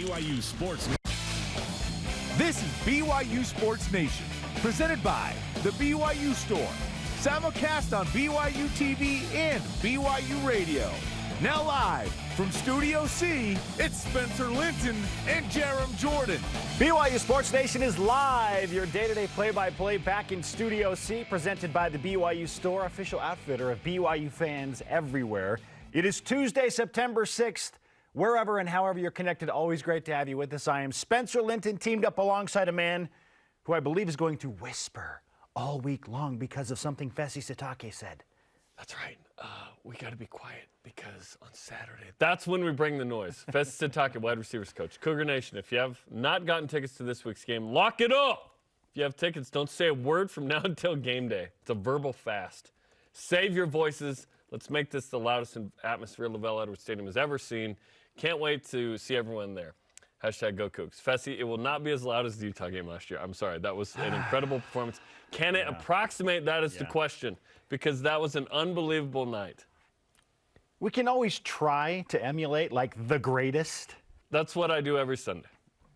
BYU Sports. This is BYU Sports Nation, presented by the BYU Store. Simulcast on BYU TV and BYU Radio. Now live from Studio C, it's Spencer Linton and Jarom Jordan. BYU Sports Nation is live, your day-to-day play-by-play back in Studio C, presented by the BYU Store, official outfitter of BYU fans everywhere. It is Tuesday, September 6th. Wherever and however you're connected, always great to have you with us. I am Spencer Linton, teamed up alongside a man who I believe is going to whisper all week long because of something Fesi Sitake said. That's right. We got to be quiet because on Saturday, that's when we bring the noise. Fesi Sitake, wide receivers coach. Cougar Nation, if you have not gotten tickets to this week's game, lock it up. If you have tickets, don't say a word from now until game day. It's a verbal fast. Save your voices. Let's make this the loudest atmosphere LaVell Edwards Stadium has ever seen. Can't wait to see everyone there. Hashtag Go Cougs. Fesi, it will not be as loud as the Utah game last year. I'm sorry. That was an incredible performance. Can it approximate that is the question, because that was an unbelievable night. We can always try to emulate, like, the greatest. That's what I do every Sunday.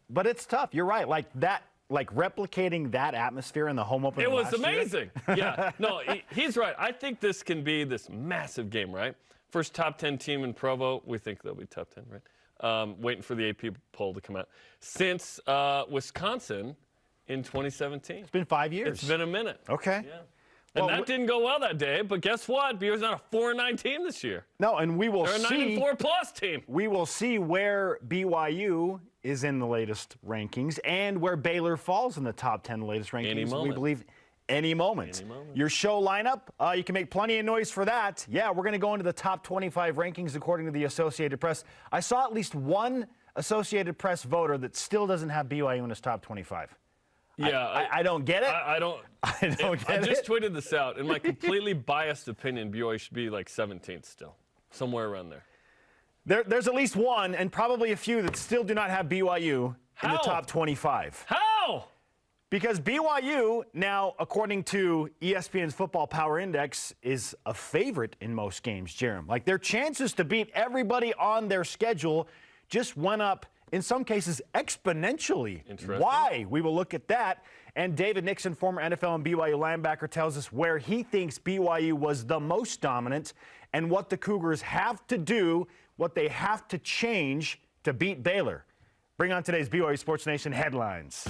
But it's tough. You're right. Like replicating that atmosphere in the home opener. It was amazing. Yeah. No, he's right. I think this can be this massive game, right? First top 10 team in Provo. We think they'll be top 10, right? Waiting for the AP poll to come out. Since Wisconsin in 2017. It's been 5 years. It's been a minute. Okay. Yeah. And that didn't go well that day, but guess what? BYU's not a 4-9 team this year. No, and we will see. They're a 9-4+ team. We will see where BYU is in the latest rankings and where Baylor falls in the top 10 latest rankings. Any moment. We believe any moment. Your show lineup, you can make plenty of noise for that. Yeah, we're going to go into the top 25 rankings according to the Associated Press. I saw at least one Associated Press voter that still doesn't have BYU in his top 25. Yeah, I don't get it. I don't get it. I just tweeted this out. In my completely biased opinion, BYU should be like 17th still, somewhere around there. There's at least one, and probably a few that still do not have BYU in the top 25. How? Because BYU now, according to ESPN's Football Power Index, is a favorite in most games, Jarom. Like, their chances to beat everybody on their schedule just went up, in some cases, exponentially. Why? We will look at that. And David Nixon, former NFL and BYU linebacker, tells us where he thinks BYU was the most dominant and what the Cougars have to do, what they have to change to beat Baylor. Bring on today's BYU Sports Nation headlines.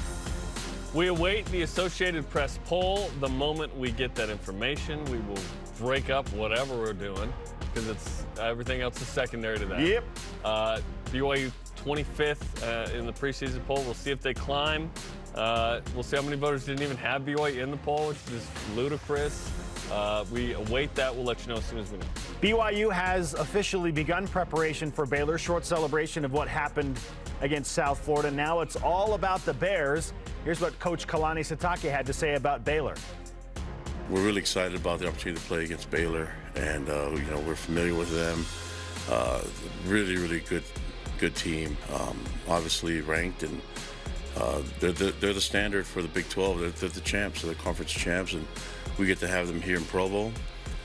We await the Associated Press poll. The moment we get that information, we will break up whatever we're doing because it's everything else is secondary to that. Yep. BYU 25th in the preseason poll. We'll see if they climb. We'll see how many voters didn't even have BYU in the poll, which is ludicrous. We await that. We'll let you know as soon as we know. BYU has officially begun preparation for Baylor. Short celebration of what happened against South Florida. Now it's all about the Bears. Here's what Coach Kalani Sitake had to say about Baylor. We're really excited about the opportunity to play against Baylor, and we're familiar with them. Really, really good team. Obviously ranked, and they're the standard for the Big 12. They're the champs, they're the conference champs, and we get to have them here in Provo.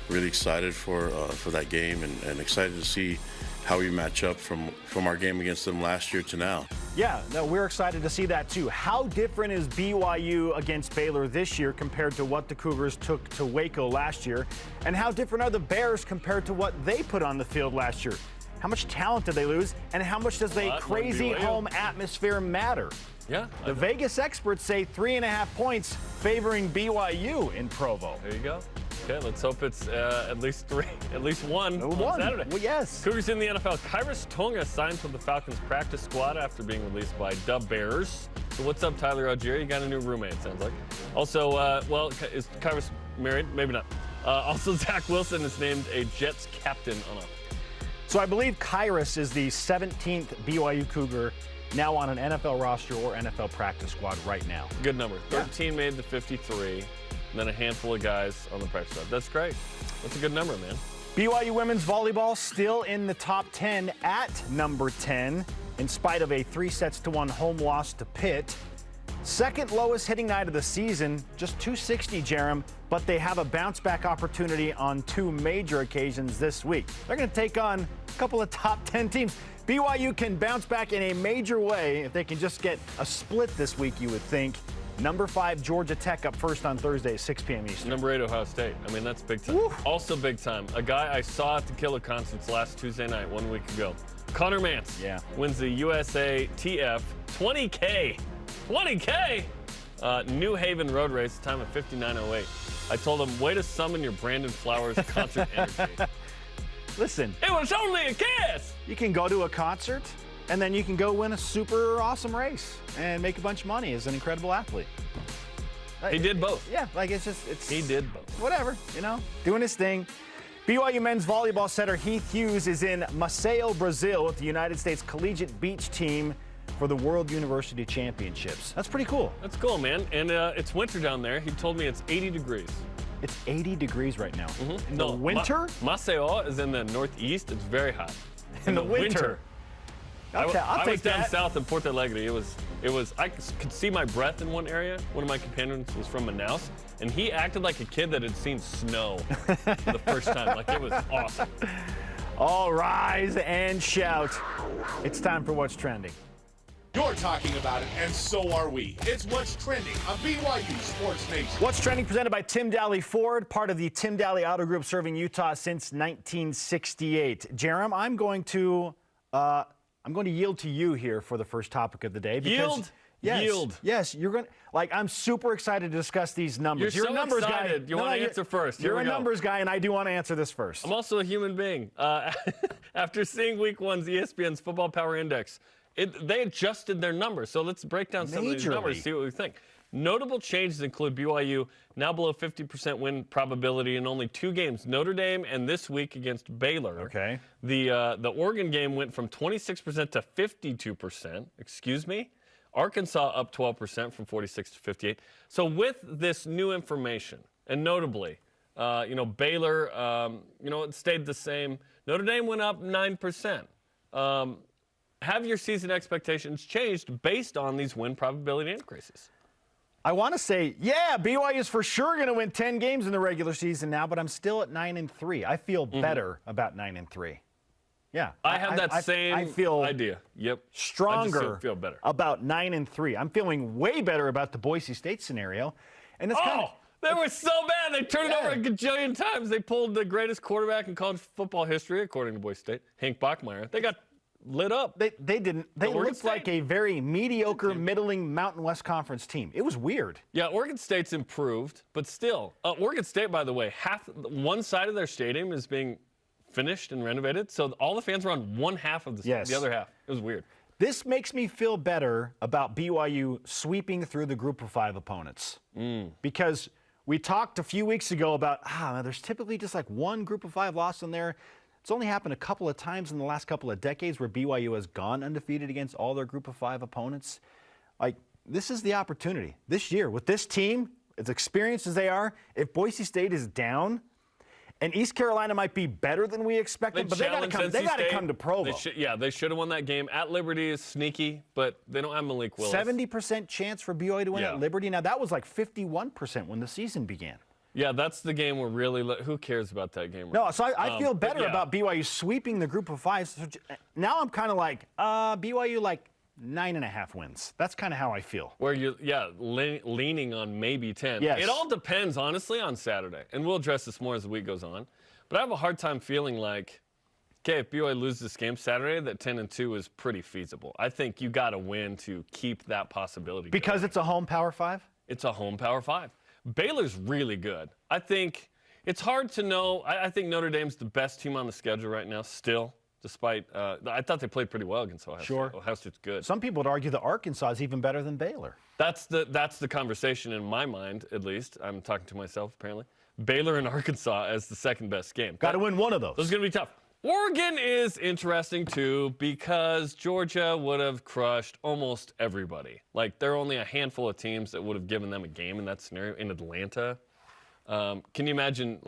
Really excited for that game, and excited to see how we match up from our game against them last year to now. Yeah, no, we're excited to see that too. How different is BYU against Baylor this year compared to what the Cougars took to Waco last year? And how different are the Bears compared to what they put on the field last year? How much talent did they lose? And how much does a crazy home atmosphere matter? Yeah. The Vegas experts say 3.5 points favoring BYU in Provo. There you go. Okay, let's hope it's at least one on Saturday. Well, yes. Cougars in the NFL. Kairos Tonga signs with the Falcons practice squad after being released by the Bears. So what's up, Tyler Algier? You got a new roommate, it sounds like. Also, is Kairos married? Maybe not. Also, Zach Wilson is named a Jets captain on a. So I believe Kairos is the 17th BYU Cougar now on an NFL roster or NFL practice squad right now. Good number. 13 made the 53. And then a handful of guys on the practice squad. That's great. That's a good number, man. BYU women's volleyball still in the top 10 at number 10 in spite of a 3-1 home loss to Pitt. Second lowest hitting night of the season, just 260, Jarom, but they have a bounce-back opportunity on 2 major occasions this week. They're going to take on a couple of top 10 teams. BYU can bounce back in a major way if they can just get a split this week, you would think. Number 5, Georgia Tech up first on Thursday at 6 p.m. Eastern. Number 8, Ohio State. I mean, that's big time. Woo. Also big time. A guy I saw at the Killer Concerts last Tuesday night, 1 week ago. Connor Mance wins the USA TF 20K. 20K! New Haven Road Race, time of 59:08. I told him, way to summon your Brandon Flowers concert energy. Listen. It was only a kiss! You can go to a concert, and then you can go win a super awesome race and make a bunch of money as an incredible athlete. He did both. Yeah, like it's He did both. Whatever, doing his thing. BYU men's volleyball setter Heath Hughes is in Maceió, Brazil with the United States Collegiate Beach team for the World University Championships. That's pretty cool. That's cool, man. And it's winter down there. He told me it's 80 degrees. It's 80 degrees right now. Mm-hmm. In the winter? Maceió is in the northeast. It's very hot. In the winter. I was down that. south in Porto Alegre. It was. I could see my breath in one area. One of my companions was from Manaus, and he acted like a kid that had seen snow for the first time. Like, it was awesome. All rise and shout. It's time for What's Trending. You're talking about it, and so are we. It's What's Trending on BYU Sports Nation. What's Trending presented by Tim Daly Ford, part of the Tim Daly Auto Group serving Utah since 1968. Jarom, I'm going to yield to you here for the first topic of the day. Yield? Yield. Yes, you're going to, I'm super excited to discuss these numbers. You're a so numbers excited. guy. You want to answer first. You're a numbers guy, and I do want to answer this first. I'm also a human being. After seeing Week 1's ESPN's Football Power Index, they adjusted their numbers. So let's break down some of these numbers, see what we think. Notable changes include BYU now below 50% win probability in only 2 games, Notre Dame and this week against Baylor. Okay. The Oregon game went from 26% to 52%. Excuse me. Arkansas up 12% from 46 to 58. So with this new information, and notably, Baylor, it stayed the same. Notre Dame went up 9%. Have your season expectations changed based on these win probability increases? I want to say, BYU is for sure going to win 10 games in the regular season now, but I'm still at 9-3. I feel better about 9-3. Yeah, I have that same idea. Yep, stronger. I just feel better about 9-3. I'm feeling way better about the Boise State scenario, and it's they were so bad. They turned it over a gajillion times. They pulled the greatest quarterback in college football history, according to Boise State, Hank Bachmeier. They got lit up. They didn't. They looked like a very mediocre, middling Mountain West Conference team. It was weird. Yeah, Oregon State's improved, but still, Oregon State, by the way, one side of their stadium is being finished and renovated, so all the fans were on one half of the other half. It was weird. This makes me feel better about BYU sweeping through the group of 5 opponents. Because we talked a few weeks ago about, there's typically just like one group of 5 loss in there. It's only happened a couple of times in the last couple of decades where BYU has gone undefeated against all their group of 5 opponents. This is the opportunity. This year, with this team, as experienced as they are, if Boise State is down, and East Carolina might be better than we expected, but they got to come to Provo. They should have won that game. At Liberty is sneaky, but they don't have Malik Willis. 70% chance for BYU to win at Liberty. Now, that was like 51% when the season began. Yeah, that's the game where really who cares about that game? No, so I feel better about BYU sweeping the group of 5. So now I'm kind of like, BYU 9.5 wins. That's kind of how I feel. Where you're, leaning on maybe 10. Yes. It all depends, honestly, on Saturday. And we'll address this more as the week goes on. But I have a hard time feeling like, if BYU loses this game Saturday, that 10-2 is pretty feasible. I think you got to win to keep that possibility because going. It's a home Power 5? It's a home Power 5. Baylor's really good. I think it's hard to know. I think Notre Dame's the best team on the schedule right now still. Despite, I thought they played pretty well against Ohio State. Sure. Ohio State's good. Some people would argue that Arkansas is even better than Baylor. That's the conversation in my mind, at least. I'm talking to myself, apparently. Baylor and Arkansas as the second best game. Got to win one of those. Those are going to be tough. Oregon is interesting, too, because Georgia would have crushed almost everybody. There are only a handful of teams that would have given them a game in that scenario. In Atlanta, can you imagine,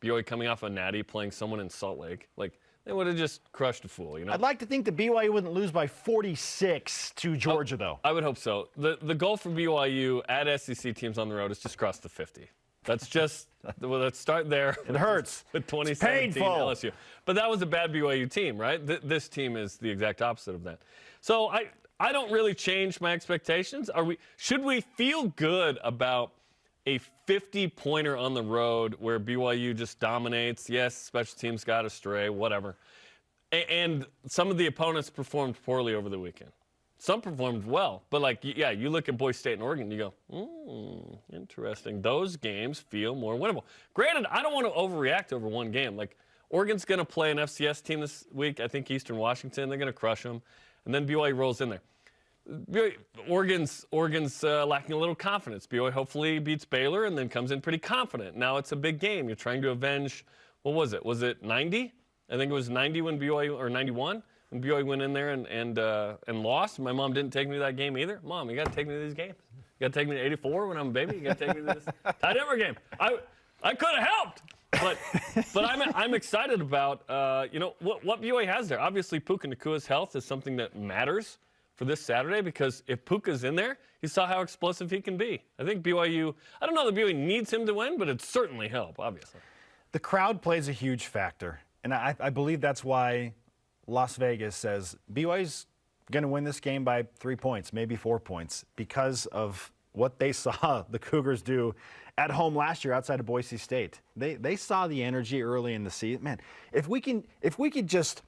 BYU coming off a natty playing someone in Salt Lake? They would have just crushed a fool, you know? I'd like to think that BYU wouldn't lose by 46 to Georgia, though. I would hope so. The goal for BYU at SEC teams on the road is just cross the 50. That's just, well, let's start there. It hurts. With 2017 painful. LSU. But that was a bad BYU team, right? This team is the exact opposite of that. So I don't really change my expectations. Should we feel good about a 50-pointer on the road where BYU just dominates? Yes, special teams got astray, whatever. And some of the opponents performed poorly over the weekend. Some performed well, but you look at Boise State and Oregon, you go, interesting. Those games feel more winnable. Granted, I don't want to overreact over one game. Like, Oregon's going to play an FCS team this week. I think Eastern Washington, they're going to crush them. And then BYU rolls in there. Oregon's lacking a little confidence. BYU hopefully beats Baylor and then comes in pretty confident. Now it's a big game. You're trying to avenge, what was it? Was it 90? I think it was 90 when BYU, or 91. When BYU went in there and lost. My mom didn't take me to that game either. Mom, you got to take me to these games. You got to take me to 84 when I'm a baby. You got to take me to this Tide Ever game. I could have helped. But I'm excited about what BYU has there. Obviously, Puka Nakua's health is something that matters for this Saturday, because if Puka's in there, you saw how explosive he can be. I think BYU, I don't know that BYU needs him to win, but it'd certainly help, obviously. The crowd plays a huge factor, and I believe that's why Las Vegas says BYU's going to win this game by 3 points, maybe 4 points, because of what they saw the Cougars do at home last year outside of Boise State. They saw the energy early in the season. Man, if we could just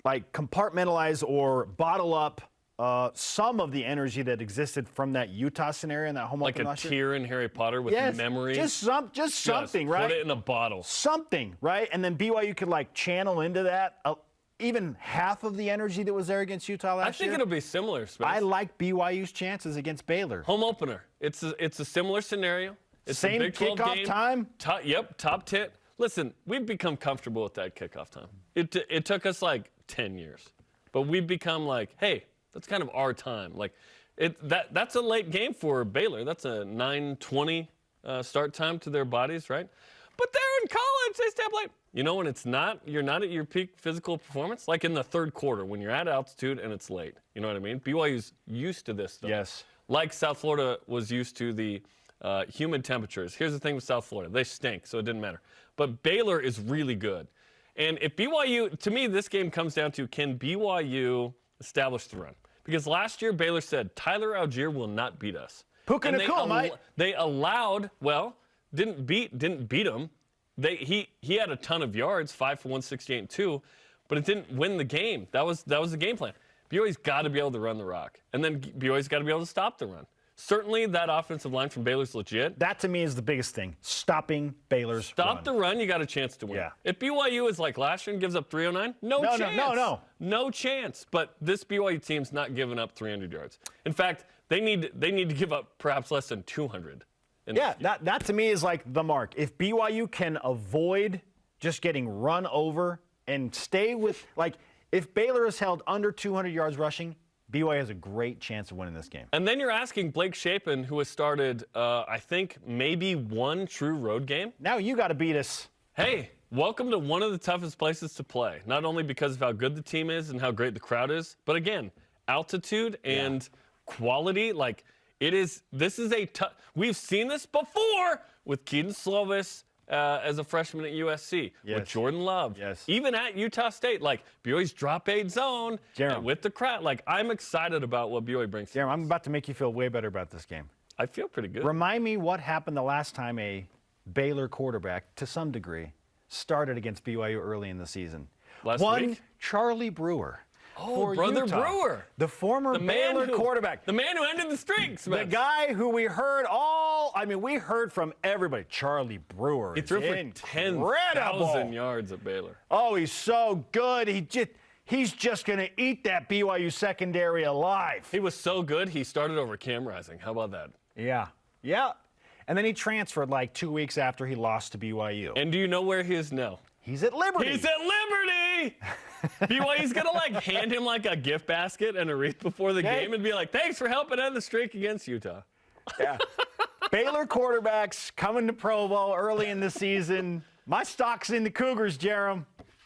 like compartmentalize or bottle up some of the energy that existed from that Utah scenario and that home like opener a last year. tear in Harry Potter with memories. Just something, right? Put it in a bottle. Something, right? And then BYU could like channel into that. Even half of the energy that was there against Utah last year. I think it'll be similar, Spence. I like BYU's chances against Baylor. Home opener. It's a similar scenario. It's Same a Big 12 kickoff game. time? Top 10. Listen, we've become comfortable with that kickoff time. It took us like 10 years. But we've become like, hey, that's kind of our time. Like, that's a late game for Baylor. That's a 9:20 start time to their bodies, right? But they're in college. They stay up late. You know when you're not at your peak physical performance? Like in the third quarter when you're at altitude and it's late. You know what I mean? BYU's used to this stuff. Yes. Like South Florida was used to the humid temperatures. Here's the thing with South Florida. They stink, so it didn't matter. But Baylor is really good. And if BYU, to me, this game comes down to, can BYU establish the run? Because last year Baylor said, Tyler Algier will not beat us. Puka Nakua, mate. They allowed, didn't beat him. He had a ton of yards, 5 for 168 and 2, but it didn't win the game. That was the game plan. BYU's got to be able to run the rock, and then BYU's got to be able to stop the run. Certainly, that offensive line from Baylor's legit. That to me is the biggest thing: stopping Baylor's run. The run, you got a chance to win. Yeah. If BYU is like last year and gives up 309, no chance. No chance. But this BYU team's not giving up 300 yards. In fact, they need to give up perhaps less than 200. That to me is like the mark. If BYU can avoid just getting run over and stay with, like, if Baylor is held under 200 yards rushing, BYU has a great chance of winning this game. And then you're asking Blake Shapen, who has started, I think, maybe one true road game. Now you got to beat us. Hey, welcome to one of the toughest places to play. Not only because of how good the team is and how great the crowd is, but again, altitude and quality. Like, this is a tough. We've seen this before with Keaton Slovis as a freshman at USC, with Jordan Love, even at Utah State. Like, BYU's drop aid zone with the crowd. Like, I'm excited about what BYU brings. Jarom, I'm about to make you feel way better about this game. I feel pretty good. Remind me what happened the last time a Baylor quarterback, to some degree, started against BYU early in the season. Last week? Charlie Brewer. Oh, Brother Utah. Brewer. The former Baylor quarterback. The man who ended the streak, Smith. The guy who we heard we heard from everybody. Charlie Brewer. He threw for 10,000 yards at Baylor. Oh, he's so good. He's just going to eat that BYU secondary alive. He was so good, he started over Cam Rising. How about that? Yeah. And then he transferred like 2 weeks after he lost to BYU. And do you know where he is now? He's at Liberty. He's at Liberty! BYU's going to, like, hand him, like, a gift basket and a wreath before the game and be like, thanks for helping end the streak against Utah. Yeah. Baylor quarterbacks coming to Provo early in the season. My stock's in the Cougars, Jarom.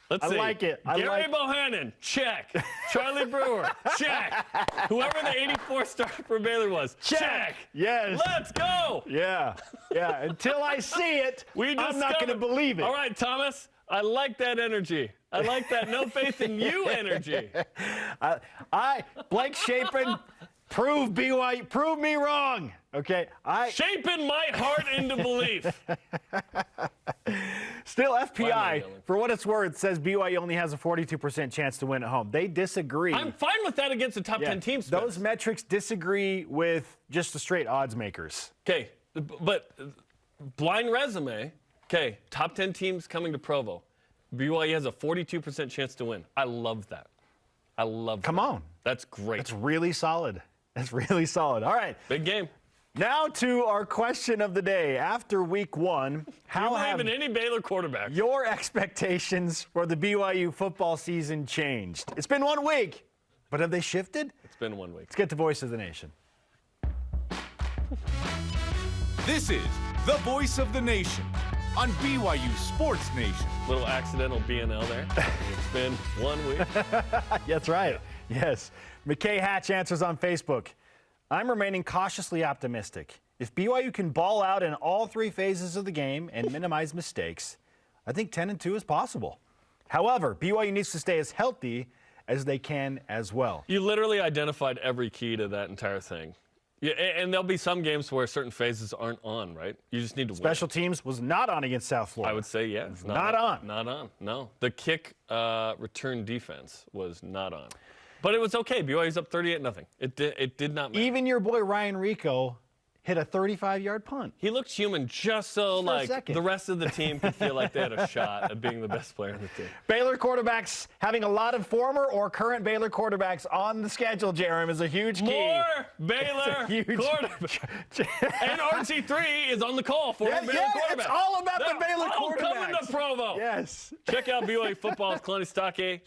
Let's see. I like it. Gary Bohannon, check. Charlie Brewer, check. Whoever the 84 star for Baylor was, check. Yes. Let's go. Yeah. Yeah. Until I see it, I'm not going to believe it. All right, Thomas. I like that energy. I like that no faith in you energy. Blake Shapen, prove me wrong. Okay. Shaping my heart into belief. Still, FPI, for what it's worth, says BYU only has a 42% chance to win at home. They disagree. I'm fine with that against the top 10 teams. Those metrics disagree with just the straight odds makers. Okay, but blind resume. Okay, top 10 teams coming to Provo. BYU has a 42% chance to win. I love that. I love that. Come on. That's great. That's really solid. That's really solid. All right. Big game. Now to our question of the day. After week 1, how have any Baylor quarterback? Your expectations for the BYU football season changed? It's been 1 week, but have they shifted? It's been 1 week. Let's get to Voice of the Nation. This is the Voice of the Nation on BYU Sports Nation. Little accidental BNL there. It's been 1 week. That's right. Yes. McKay Hatch answers on Facebook. I'm remaining cautiously optimistic. If BYU can ball out in all 3 phases of the game and minimize mistakes, I think 10-2 is possible. However, BYU needs to stay as healthy as they can as well. You literally identified every key to that entire thing. Yeah, and there'll be some games where certain phases aren't on, right? You just need to Special teams was not on against South Florida. I would say, yeah. Not on. Not on, no. The kick return defense was not on. But it was okay. BYU's up 38-0. It did not matter. Even your boy Ryan Rico hit a 35-yard punt. He looked human just so the rest of the team could feel like they had a shot at being the best player on the team. Baylor quarterbacks having a lot of former or current Baylor quarterbacks on the schedule, Jeremy, is a huge key. More Baylor quarterbacks. And RG3 is on the call for Baylor quarterbacks. It's all about the Baylor quarterbacks. Coming to Provo. Yes. Check out BYU football's Kalani Sitake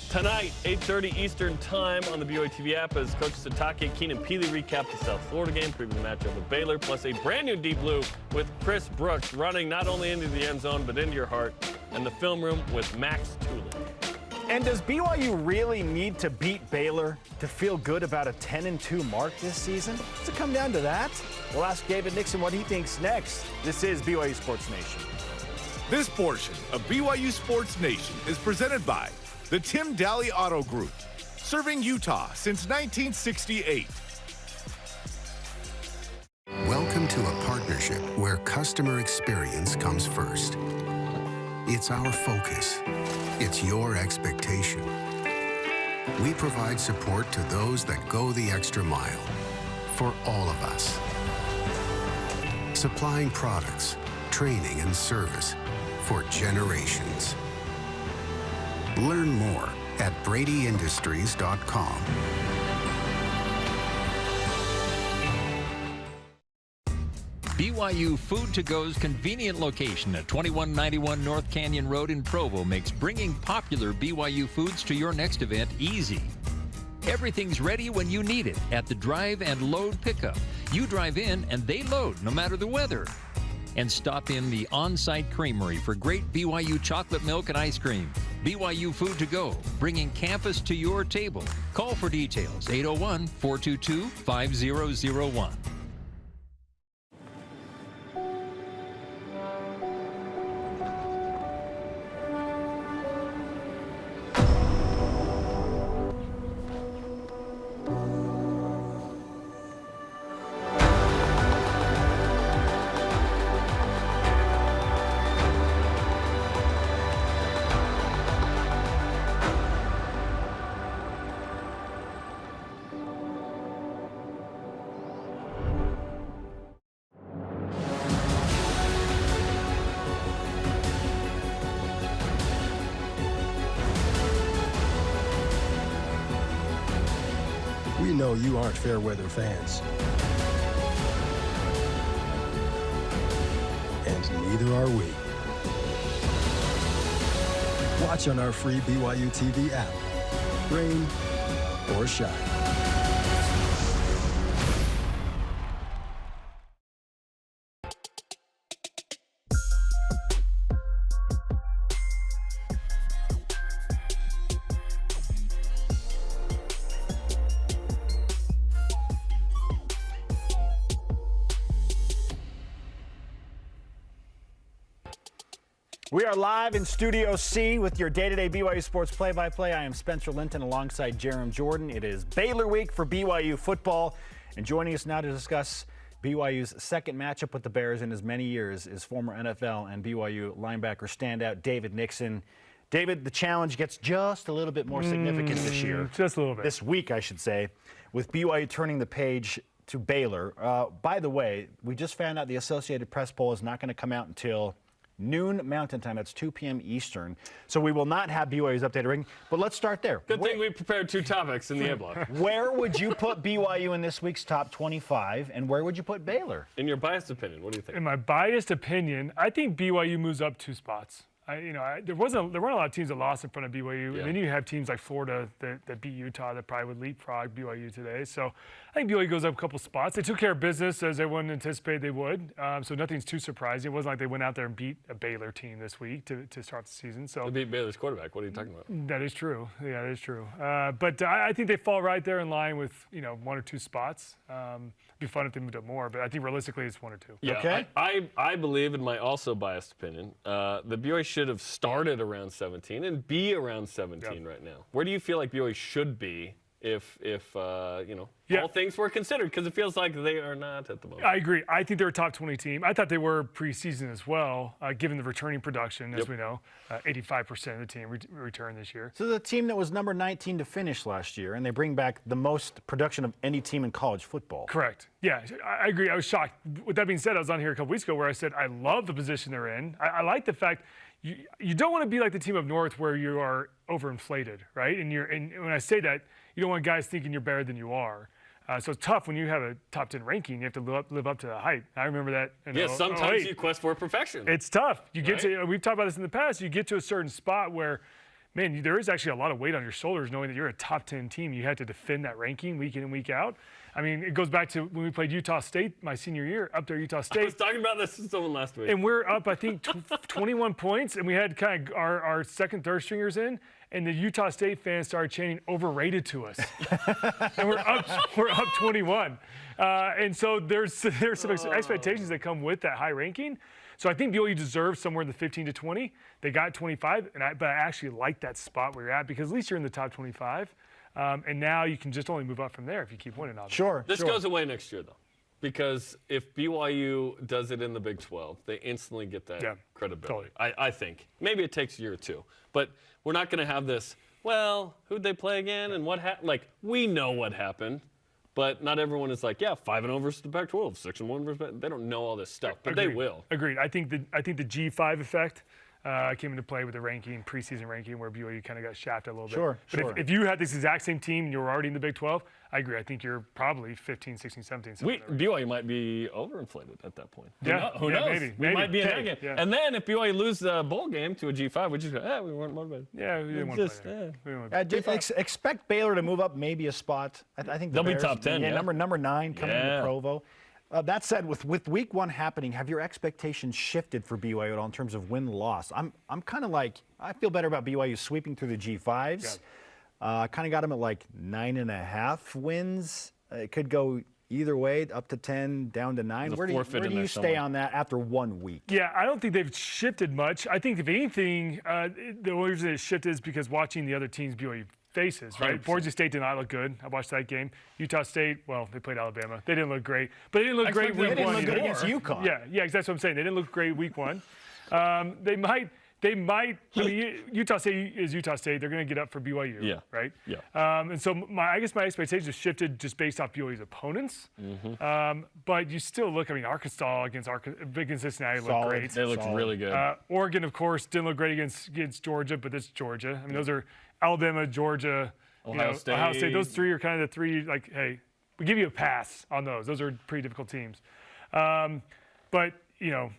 tonight, 8:30 Eastern Time on the BYU TV app as Coach Sitake, Keenan Peely recap the South Florida game, preview the matchup with Baylor, plus a brand new Deep Blue with Chris Brooks running not only into the end zone but into your heart, and the film room with Max Tooley. And does BYU really need to beat Baylor to feel good about a 10-2 mark this season? Does it come down to that? We'll ask David Nixon what he thinks next. This is BYU Sports Nation. This portion of BYU Sports Nation is presented by the Tim Daly Auto Group, serving Utah since 1968. Welcome to a partnership where customer experience comes first. It's our focus. It's your expectation. We provide support to those that go the extra mile for all of us. Supplying products, training, and service for generations. Learn more at bradyindustries.com. BYU Food to Go's convenient location at 2191 North Canyon Road in Provo makes bringing popular BYU foods to your next event easy. Everything's ready when you need it at the drive and load pickup. You drive in and they load no matter the weather. And stop in the on-site creamery for great BYU chocolate milk and ice cream. BYU Food to Go, bringing campus to your table. Call for details, 801-422-5001. We know you aren't fair weather fans. And neither are we. Watch on our free BYU TV app. Rain or shine. We are live in Studio C with your day-to-day BYU sports play-by-play. I am Spencer Linton alongside Jarom Jordan. It is Baylor week for BYU football. And joining us now to discuss BYU's second matchup with the Bears in as many years is former NFL and BYU linebacker standout David Nixon. David, the challenge gets just a little bit more significant this year. Just a little bit. This week, I should say, with BYU turning the page to Baylor. By the way, we just found out the Associated Press poll is not going to come out until noon Mountain Time. That's 2 p.m. Eastern. So we will not have BYU's updated ranking. But let's start there. Good thing we prepared 2 topics in the A block. Where would you put BYU in this week's top 25, and where would you put Baylor? In your biased opinion, what do you think? In my biased opinion, I think BYU moves up 2 spots. There weren't a lot of teams that lost in front of BYU, and then you have teams like Florida that beat Utah that probably would leapfrog BYU today. So I think BYU goes up a couple spots. They took care of business as everyone anticipated they would, so nothing's too surprising. It wasn't like they went out there and beat a Baylor team this week to start the season. So they beat Baylor's quarterback. What are you talking about? That is true. Yeah, that is true. But I think they fall right there in line with 1 or 2 spots. It'd be fun if they moved up more, but I think realistically it's 1 or 2. Yeah, okay. I believe, in my also biased opinion, the BYU should have started around 17 and be around 17 right now. Where do you feel like BYU should be if all things were considered? Because it feels like they are not at the moment. I agree. I think they're a top 20 team. I thought they were preseason as well, given the returning production, as we know. 85% of the team returned this year. So the team that was number 19 to finish last year, and they bring back the most production of any team in college football. Correct. Yeah, I agree. I was shocked. With that being said, I was on here a couple weeks ago where I said I love the position they're in. I like the fact you don't want to be like the team up north where you are overinflated, right? And when I say that, you don't want guys thinking you're better than you are. So it's tough when you have a top 10 ranking. You have to live up to the hype. I remember that. Sometimes you quest for perfection. It's tough. Get to. We've talked about this in the past. You get to a certain spot where, man, there is actually a lot of weight on your shoulders knowing that you're a top 10 team. You had to defend that ranking week in and week out. I mean, it goes back to when we played Utah State my senior year, up there Utah State. I was talking about this with someone last week. And we're up, I think, 21 points, and we had kind of our second, third stringers in, and the Utah State fans started chanting "overrated" to us, and we're up 21. And so there's some expectations that come with that high ranking. So I think BYU deserves somewhere in the 15 to 20. They got 25, but I actually like that spot where you're at because at least you're in the top 25. And now you can just only move up from there if you keep winning. Obviously. Sure. This goes away next year, though, because if BYU does it in the Big 12, they instantly get that credibility. Totally. I think. Maybe it takes a year or two, but we're not going to have this, well, who'd they play again and what happened? Like, we know what happened, but not everyone is like, 5-0 versus the Pac-12, 6-1 versus. They don't know all this stuff, but they will. Agreed. I think the G5 effect came into play with the ranking, preseason ranking, where BYU kind of got shafted a little bit. But if you had this exact same team and you were already in the Big 12, I agree. I think you're probably 15, 16, 17. BYU might be overinflated at that point. Who knows? Maybe. We might be in that game. Yeah. And then if BYU lose the bowl game to a G5, we just go, we weren't motivated. Yeah, we didn't want to play. Expect Baylor to move up maybe a spot. I think they'll be top 10. Yeah, number 9 coming to Provo. That said, with week 1 happening, have your expectations shifted for BYU at all in terms of win-loss? I'm kind of like, I feel better about BYU sweeping through the G5s. Kind of got them at like 9.5 wins. It could go either way, up to 10, down to 9. Where do you stay on that after 1 week? Yeah, I don't think they've shifted much. I think if anything, the only reason it shifted is because watching the other teams BYU faces, right? 100%. Boise State did not look good. I watched that game. Utah State, well, they played Alabama. They didn't look great, but they didn't look great week 1. They didn't look good against UConn. Yeah, that's what I'm saying. They didn't look great week 1. They might. I mean, Utah State is Utah State. They're going to get up for BYU, right? Yeah. And so I guess my expectations have shifted just based off BYU's opponents. But you still look. I mean, Arkansas against Cincinnati looked great. They looked really good. Oregon, of course, didn't look great against Georgia, but it's Georgia. I mean, those are Alabama, Georgia, Ohio State. Those 3 are kind of the 3. Like, hey, we give you a pass on those. Those are pretty difficult teams. But you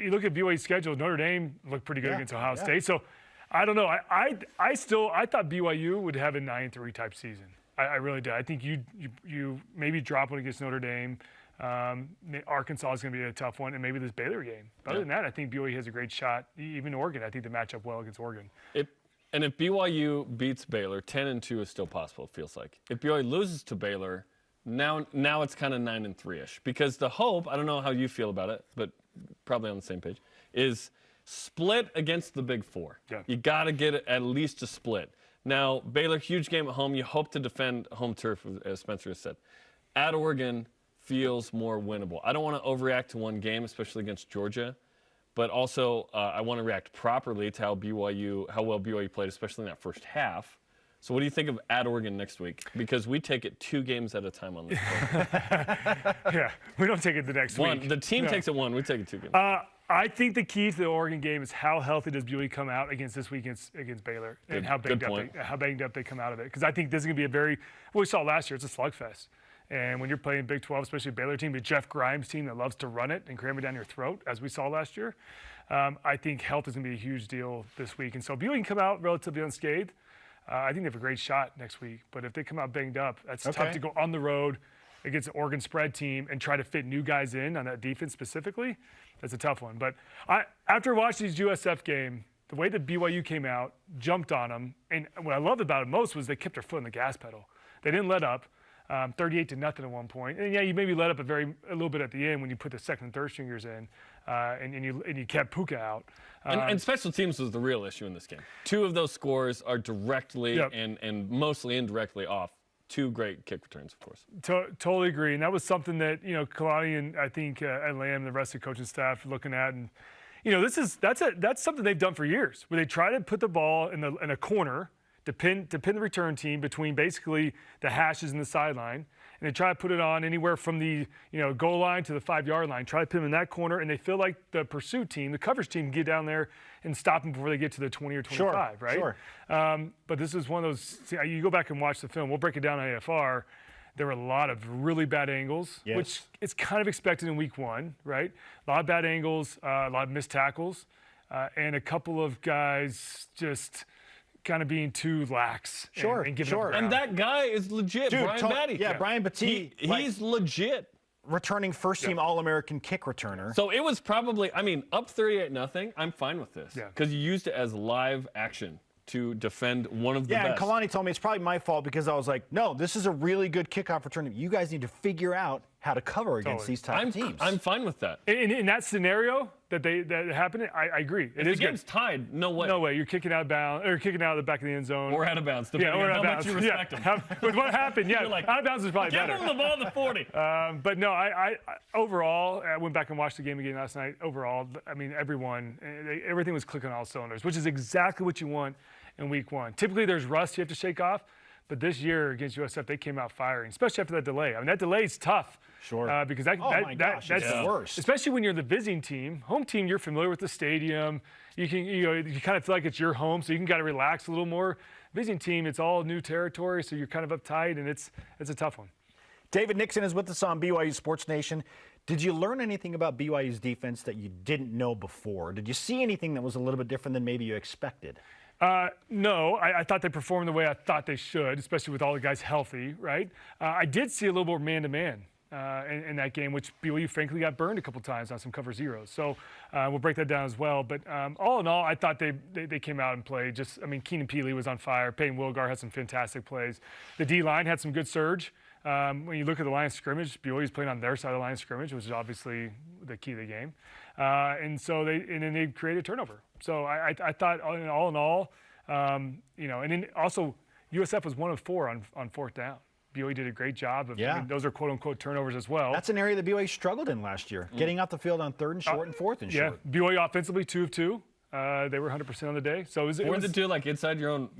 look at BYU's schedule. Notre Dame looked pretty good against Ohio State. So I don't know. I thought BYU would have a 9-3 type season. I really did. I think you maybe drop one against Notre Dame. Arkansas is going to be a tough one, and maybe this Baylor game. But other than that, I think BYU has a great shot. Even Oregon, I think they match up well against Oregon. And if BYU beats Baylor, 10-2 is still possible, it feels like. If BYU loses to Baylor, now it's kind of 9-3-ish. Because the hope, I don't know how you feel about it, but probably on the same page, is split against the Big Four. Yeah. You got to get at least a split. Now, Baylor, huge game at home. You hope to defend home turf, as Spencer has said. At Oregon feels more winnable. I don't want to overreact to one game, especially against Georgia, but also I want to react properly to how well BYU played, especially in that first half. So what do you think of at Oregon next week? Because we take it 2 games at a time on this. Yeah, we don't take it the next week. The team takes it 1. We take it 2 games. I think the key to the Oregon game is how healthy does BYU come out against this week against Baylor, and how banged up they come out of it. Because I think this is going to be what we saw last year, it's a slugfest. And when you're playing Big 12, especially a Baylor team, a Jeff Grimes team that loves to run it and cram it down your throat, as we saw last year, I think health is going to be a huge deal this week. And so if BYU can come out relatively unscathed, I think they have a great shot next week. But if they come out banged up, that's tough to go on the road against an Oregon spread team and try to fit new guys in on that defense specifically. That's a tough one. But after watching this USF game, the way that BYU came out, jumped on them, and what I loved about it most was they kept their foot on the gas pedal. They didn't let up. 38-0 at one point. And yeah, you maybe let up a little bit at the end when you put the second and third stringers in, and you kept Puka out. And special teams was the real issue in this game. 2 of those scores are directly and mostly indirectly off 2 great kick returns, of course. Totally agree. And that was something that, Kalani and I think Ed Lamb and the rest of the coaching staff are looking at. And, that's something they've done for years, where they try to put the ball in a corner to pin the return team between basically the hashes and the sideline, and they try to put it on anywhere from the goal line to the 5-yard line. Try to pin them in that corner, and they feel like the pursuit team, the coverage team, can get down there and stop them before they get to the 20 or 25, right? Sure. But this is one of those. You go back and watch the film. We'll break it down on AFR. There were a lot of really bad angles, which is kind of expected in week 1, right? A lot of bad angles, a lot of missed tackles, and a couple of guys just kind of being too lax. And giving up ground. And that guy is legit, Dude, Brian Batty. Yeah, Brian Batty. He's legit. Returning first-team All-American kick returner. So it was probably, up 38-0, I'm fine with this. Yeah. Because you used it as live action to defend one of the best. Yeah, and Kalani told me it's probably my fault because I was like, no, this is a really good kickoff return. You guys need to figure out how to cover against these type of teams. I'm fine with that. In that scenario that happened, I agree. If the game's tied, no way. No way. You're kicking out of bounds, or kicking out of the back of the end zone. Or out of bounds, depending on how much you respect them. With what happened, out of bounds is probably better. Give them the ball to 40. But no, I overall, I went back and watched the game again last night. Overall, everything was clicking on all cylinders, which is exactly what you want in week 1. Typically, there's rust you have to shake off. But this year against USF, they came out firing, especially after that delay. That delay is tough. Sure. Because that's the worst. Especially when you're the visiting team. Home team, you're familiar with the stadium. You kind of feel like it's your home, so you can kind of relax a little more. Visiting team, it's all new territory, so you're kind of uptight, and it's a tough one. David Nixon is with us on BYU Sports Nation. Did you learn anything about BYU's defense that you didn't know before? Did you see anything that was a little bit different than maybe you expected? No, I thought they performed the way I thought they should, especially with all the guys healthy, right? I did see a little more man-to-man in that game, which BYU frankly got burned a couple times on some cover zeros. So we'll break that down as well. But all in all, I thought they came out and played. Keenan Peely was on fire. Peyton Wilgar had some fantastic plays. The D-line had some good surge. When you look at the line of scrimmage, BYU's playing on their side of the line of scrimmage, which is obviously the key to the game. And then they created turnover. So I thought all in all, and then also USF was 1 of 4 on fourth down. BYU did a great job of those are quote unquote turnovers as well. That's an area that BYU struggled in last year, getting off the field on 3rd and short and 4th and short. Yeah, BYU offensively 2 of 2. They were 100% on the day. So it was to do like inside your own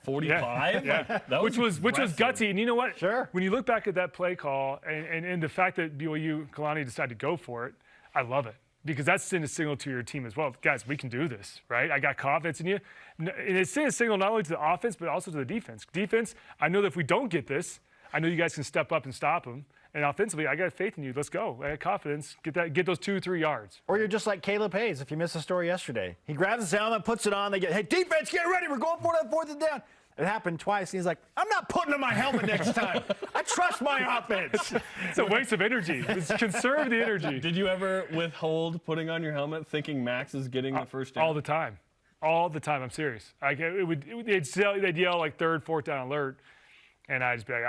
45. Yeah. Which was gutsy. And you know what? Sure. When you look back at that play call and the fact that BYU Kalani decided to go for it, I love it. Because that's sending a signal to your team as well. Guys, we can do this, right? I got confidence in you. And it's sending a signal not only to the offense, but also to the defense. Defense, I know that if we don't get this, I know you guys can step up and stop them. And offensively, I got faith in you. Let's go. I got confidence. Get those 2-3 yards. Or you're just like Caleb Hayes, if you missed the story yesterday. He grabs his helmet, puts it on. They get, hey, defense, get ready. We're going for that 4th and down. It happened twice. And he's like, I'm not putting on my helmet next time. I trust my offense. It's a waste of energy. Conserve the energy. Did you ever withhold putting on your helmet thinking Max is getting the first down? All the time. All the time. I'm serious. They'd yell like 3rd, 4th down alert. And I just be like,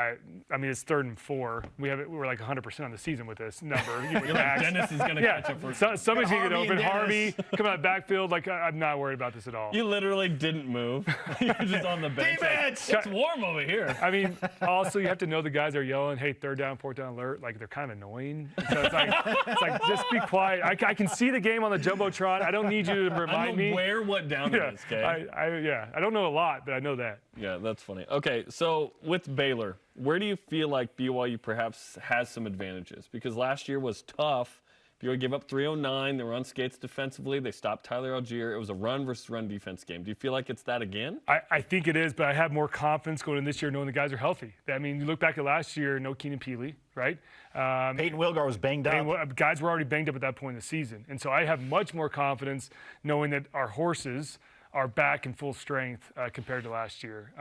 I mean, it's 3rd and 4. We're like 100% on the season with this number. Dennis is going to catch up for somebody's going to get open. Harvey, come out backfield. Like, I'm not worried about this at all. You literally didn't move. You're just on the bench. It's warm over here. I mean, also, you have to know the guys are yelling, hey, 3rd down, 4th down alert. Like, they're kind of annoying. So it's like just be quiet. I can see the game on the Jumbotron. I don't need you to remind me. I'm aware what down it is, okay? I don't know a lot, but I know that. Yeah, that's funny. Okay, so with Baylor, where do you feel like BYU perhaps has some advantages? Because last year was tough. BYU gave up 309. They were on skates defensively. They stopped Tyler Algier. It was a run versus run defense game. Do you feel like it's that again? I think it is, but I have more confidence going in this year knowing the guys are healthy. I mean, you look back at last year, no Keenan Peely, right? Peyton Wilgar was banged up. Guys were already banged up at that point in the season. And so I have much more confidence knowing that our horses are back in full strength compared to last year.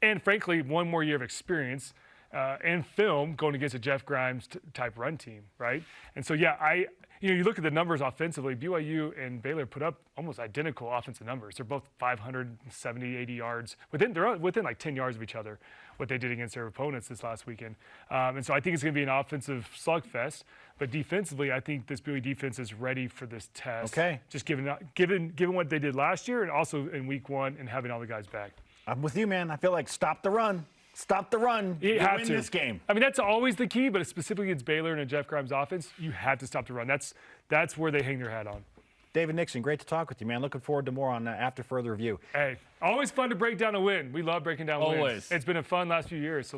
And frankly, one more year of experience and film going against a Jeff Grimes type run team, right? And so, you look at the numbers offensively, BYU and Baylor put up almost identical offensive numbers. They're both 570, 80 yards. They're within like 10 yards of each other, what they did against their opponents this last weekend. And so I think it's going to be an offensive slugfest. But defensively, I think this BYU defense is ready for this test. Okay. Just given what they did last year and also in week 1 and having all the guys back. I'm with you, man. I feel like stop the run. Stop the run. You have win to. this game. I mean, that's always the key, but specifically against Baylor and a Jeff Grimes offense, you have to stop the run. That's where they hang their hat on. David Nixon, great to talk with you, man. Looking forward to more on after further review. Hey, always fun to break down a win. We love breaking down wins. Always. It's been a fun last few years, so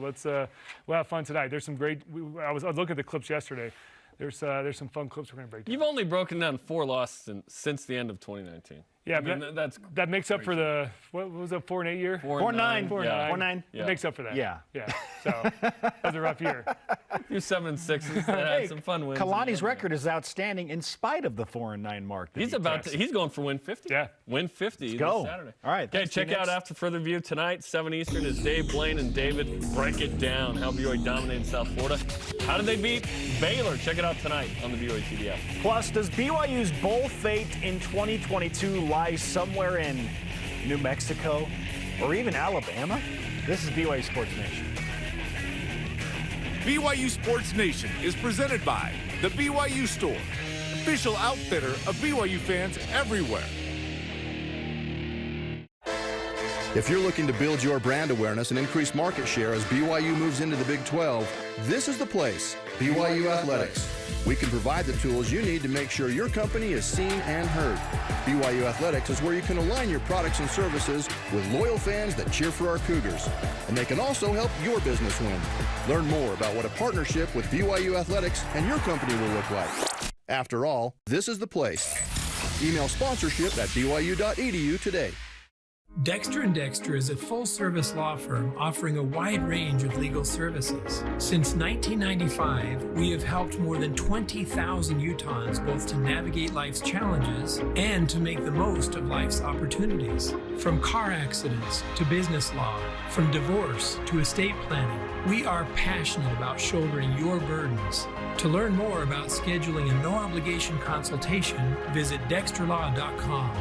we'll have fun tonight. There's some great. I was looking at the clips yesterday. There's some fun clips we're going to break down. You've only broken down 4 losses since the end of 2019. Yeah, I mean, that makes up for the what was it, 4 and 8 year? 4-9. 4-9. Yeah. It makes up for that. Yeah. So that was a rough year. You 7-6. Had some fun wins. Kalani's record is outstanding in spite of the 4-9 mark. He's going for win 50. Yeah. Win 50 this go. Saturday. All right. Okay, check out After Further View tonight, 7 Eastern, as Dave Blaine and David break it down. How BYU dominated South Florida. How did they beat Baylor? Check it out tonight on the BYU TV app. Plus, does BYU's bowl fate in 2022 lie somewhere in New Mexico or even Alabama? This is BYU Sports Nation. BYU Sports Nation is presented by the BYU Store, official outfitter of BYU fans everywhere. If you're looking to build your brand awareness and increase market share as BYU moves into the Big 12, this is the place, BYU Athletics. We can provide the tools you need to make sure your company is seen and heard. BYU Athletics is where you can align your products and services with loyal fans that cheer for our Cougars. And they can also help your business win. Learn more about what a partnership with BYU Athletics and your company will look like. After all, this is the place. Email sponsorship at byu.edu today. Dexter & Dexter is a full-service law firm offering a wide range of legal services. Since 1995, we have helped more than 20,000 Utahns both to navigate life's challenges and to make the most of life's opportunities. From car accidents to business law, from divorce to estate planning, we are passionate about shouldering your burdens. To learn more about scheduling a no-obligation consultation, visit dexterlaw.com.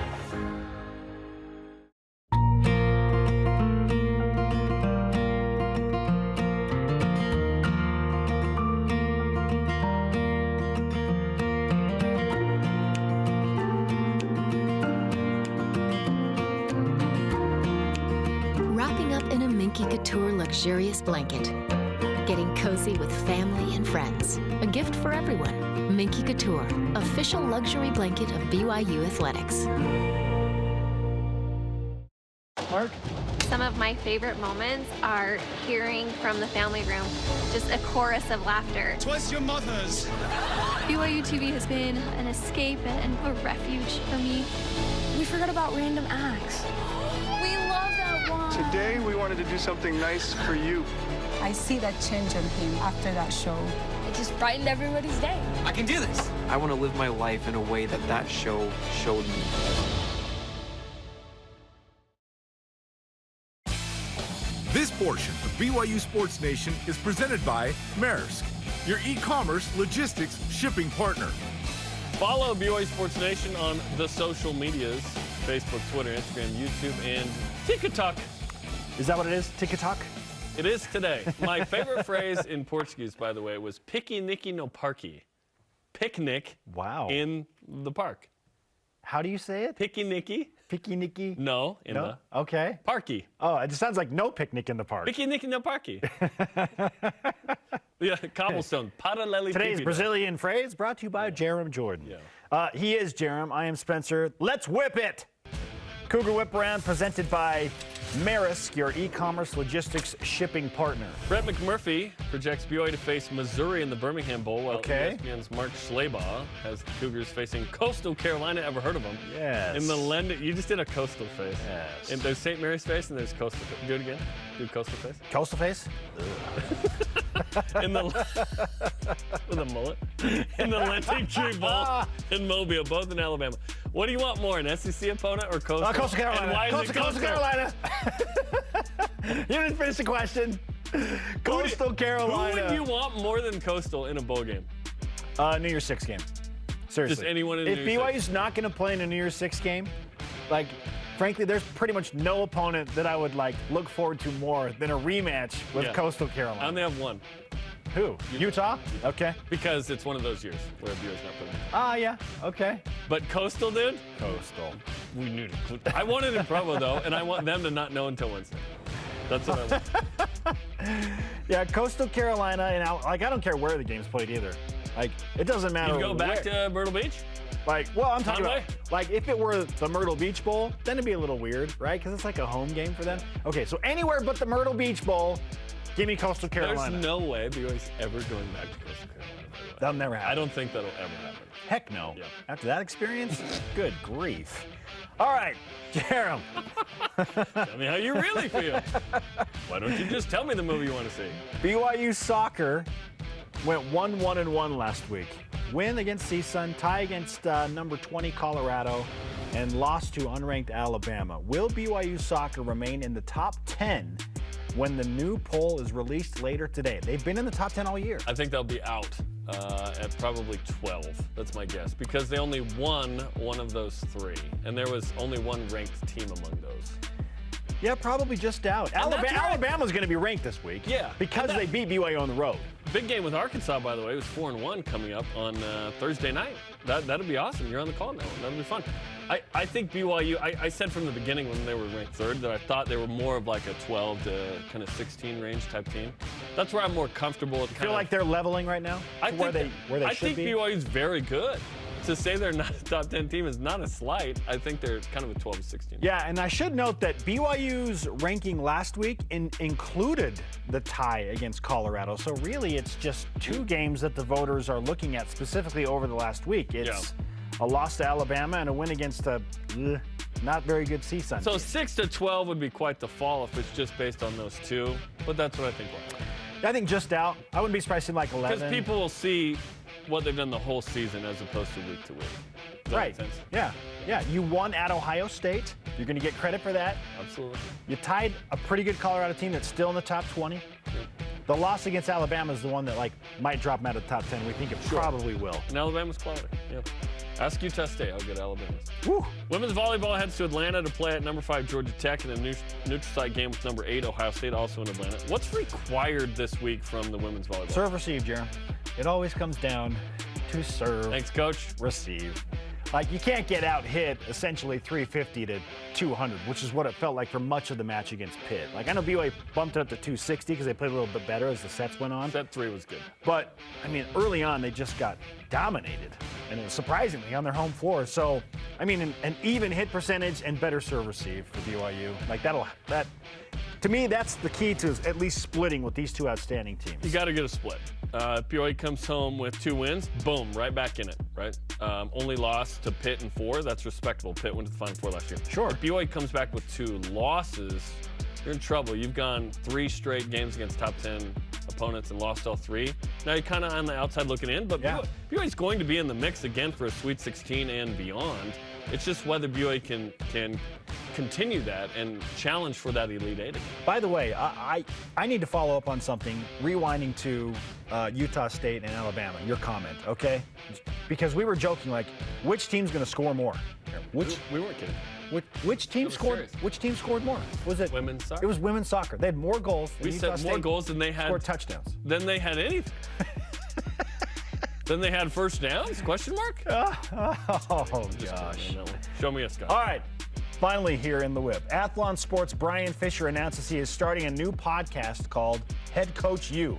Luxurious blanket. Getting cozy with family and friends. A gift for everyone. Minky Couture, official luxury blanket of BYU Athletics. Mark? Some of my favorite moments are hearing from the family room, just a chorus of laughter. 'Twas your mother's. BYU TV has been an escape and a refuge for me. We forgot about random acts. We love that one. Today we wanted to do something nice for you. I see that change on him after that show. It just brightened everybody's day. I can do this. I want to live my life in a way that show showed me. This portion of BYU Sports Nation is presented by Maersk, your e-commerce logistics shipping partner. Follow BYU Sports Nation on the social medias, Facebook, Twitter, Instagram, YouTube, and TikTok. Is that what it is? TikTok? It is today. My favorite phrase in Portuguese, by the way, was piquenique no parque. Picnic in the park. How do you say it? Piquenique. Piquenique? No, in the Okay. parque. Oh, it just sounds like no picnic in the park. Piquenique no parque. Yeah, cobblestone. Parallelepiped. Today's Brazilian phrase brought to you by Jarom Jordan. He is Jarom. I am Spencer. Let's whip it! Cougar Whip Around presented by Maersk, your e-commerce logistics shipping partner. Brett McMurphy projects BYU to face Missouri in the Birmingham Bowl, while ESPN's Mark Schleybaugh has the Cougars facing Coastal Carolina. Ever heard of them? Yes. In the you just did a coastal face. Yes. And there's St. Mary's face and there's coastal face. Do it again. Do coastal face. Coastal face? In the with a mullet. In the Lending Tree Bowl in Mobile, both in Alabama. What do you want more, an SEC opponent or Coastal? Coastal Carolina. And why is it Coastal Carolina. You didn't finish the question. Coastal Carolina. Who would you want more than Coastal in a bowl game? New Year's Six game. Seriously. Just anyone in If New Year's BYU's Six. not going to play in a New Year's Six game, like, frankly, there's pretty much no opponent that I would look forward to more than a rematch with Coastal Carolina. I only have one. Who? Utah? Okay. Because it's one of those years where BYU's not playing. Yeah. Okay. But Coastal, dude? Coastal. We knew it. I want it in Provo, though, and I want them to not know until Wednesday. That's what I want. Yeah, Coastal Carolina, and I don't care where the game's played either. It doesn't matter. You go back to Myrtle Beach? I'm talking about, if it were the Myrtle Beach Bowl, then it'd be a little weird, right? Because it's like a home game for them. Okay, so anywhere but the Myrtle Beach Bowl, give me Coastal Carolina. There's no way BYU's ever going back to Coastal Carolina. That'll never happen. I don't think that'll ever happen. Heck no. Yeah. After that experience, good grief. All right, Jarom. Tell me how you really feel. Why don't you just tell me the movie you want to see? BYU soccer went 1-1-1 last week. Win against CSUN, tie against number 20 Colorado, and lost to unranked Alabama. Will BYU soccer remain in the top 10 when the new poll is released later today? They've been in the top 10 all year. I think they'll be out at probably 12. That's my guess, because they only won one of those three, and there was only one ranked team among those. Yeah, probably just out. Alabama's going to be ranked this week. Yeah. Because they beat BYU on the road. Big game with Arkansas, by the way. It was 4-1 coming up on Thursday night. That'll be awesome. You're on the call now. That'll be fun. I think BYU, I said from the beginning when they were ranked third that I thought they were more of like a 12 to kind of 16 range type team. That's where I'm more comfortable with. Feel like they're leveling right now? Where they should be? I think BYU's very good. To say they're not a top 10 team is not a slight. I think they're kind of a 12 to 16. Yeah, and I should note that BYU's ranking last week included the tie against Colorado. So really, it's just two games that the voters are looking at specifically over the last week. It's a loss to Alabama and a win against a not very good CSUN. So 6 to 12 would be quite the fall if it's just based on those two. But that's what I think. I think just out. I wouldn't be surprised in like 11. Because people will see what they've done the whole season as opposed to week to week. Does that make sense? Yeah. You won at Ohio State. You're going to get credit for that. Absolutely. You tied a pretty good Colorado team that's still in the top 20. Yep. The loss against Alabama is the one that might drop them out of the top 10. We think it probably will. And Alabama's quality. Yeah. Ask Utah State how good Alabama is. Woo. Women's volleyball heads to Atlanta to play at number 5 Georgia Tech in a neutral site game with number 8 Ohio State, also in Atlanta. What's required this week from the women's volleyball? Serve, receive, Jarom. It always comes down to serve. Thanks, Coach. Receive. You can't get out hit essentially 350 to 200, which is what it felt like for much of the match against Pitt. I know BYU bumped it up to 260 because they played a little bit better as the sets went on. Set 3 was good. But, early on, they just got dominated, and it was surprisingly on their home floor. So, an even hit percentage and better serve receive for BYU. To me, that's the key to at least splitting with these two outstanding teams. You got to get a split. If BYU comes home with 2 wins, boom, right back in it, right? Only loss to Pitt in 4. That's respectable. Pitt went to the Final Four last year. Sure. If BYU comes back with 2 losses, you're in trouble. You've gone 3 straight games against top 10 opponents and lost all 3. Now you're kind of on the outside looking in, but BYU's going to be in the mix again for a Sweet 16 and beyond. It's just whether BYU can continue that and challenge for that Elite 8 again. By the way, I need to follow up on something, rewinding to Utah State and Alabama, your comment, okay? Because we were joking, which team's going to score more? We weren't kidding. Which team scored? Which team scored more? Was it women's soccer? It was women's soccer. They had more goals. We said more goals than they had. Scored touchdowns. Than they had anything. Then they had first downs? Question mark? Oh gosh. Show me a Scott. All right. Finally, here in the whip, Athlon Sports' Brian Fisher announces he is starting a new podcast called Head Coach U.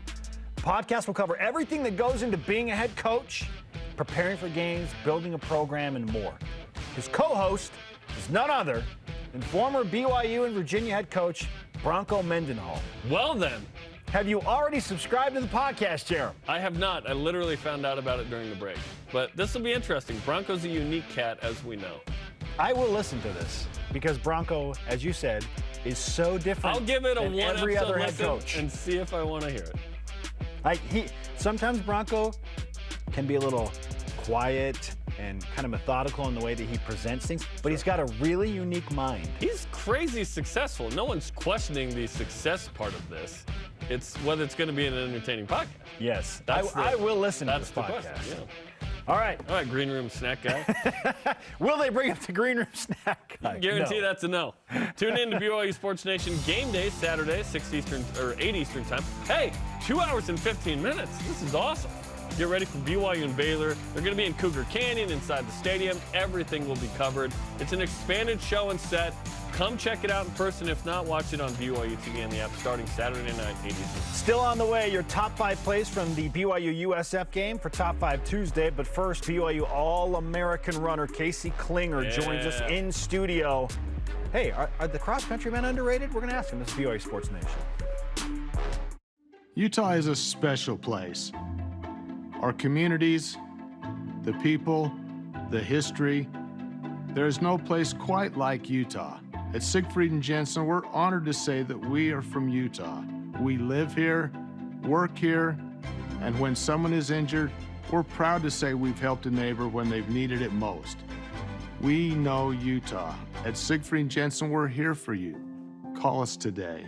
The podcast will cover everything that goes into being a head coach, preparing for games, building a program, and more. His co-host is none other than former BYU and Virginia head coach Bronco Mendenhall. Well then. Have you already subscribed to the podcast, Jarom? I have not. I literally found out about it during the break. But this will be interesting. Bronco's a unique cat, as we know. I will listen to this because Bronco, as you said, is so different. I'll give it a than one every other head listen coach and see if I want to hear it. Sometimes Bronco can be a little quiet and kind of methodical in the way that he presents things, but he's got a really unique mind. He's crazy successful. No one's questioning the success part of this. It's whether it's going to be an entertaining podcast. Yes, I will listen to this podcast. Yeah. All right, green room snack guy. Will they bring up the green room snack guy? Guarantee that's a no. Tune in to BYU Sports Nation Game Day Saturday, 6 Eastern or 8 Eastern time. Hey, 2 hours and 15 minutes. This is awesome. Get ready for BYU and Baylor. They're going to be in Cougar Canyon inside the stadium. Everything will be covered. It's an expanded show and set. Come check it out in person. If not, watch it on BYU TV and the app starting Saturday night, 8 Eastern. Still on the way, your top 5 plays from the BYU USF game for Top 5 Tuesday. But first, BYU All-American runner Casey Klinger joins us in studio. Hey, are the cross-country men underrated? We're going to ask him. This is BYU Sports Nation. Utah is a special place. Our communities, the people, the history. There is no place quite like Utah. At Siegfried and Jensen, we're honored to say that we are from Utah. We live here, work here, and when someone is injured, we're proud to say we've helped a neighbor when they've needed it most. We know Utah. At Siegfried and Jensen, we're here for you. Call us today.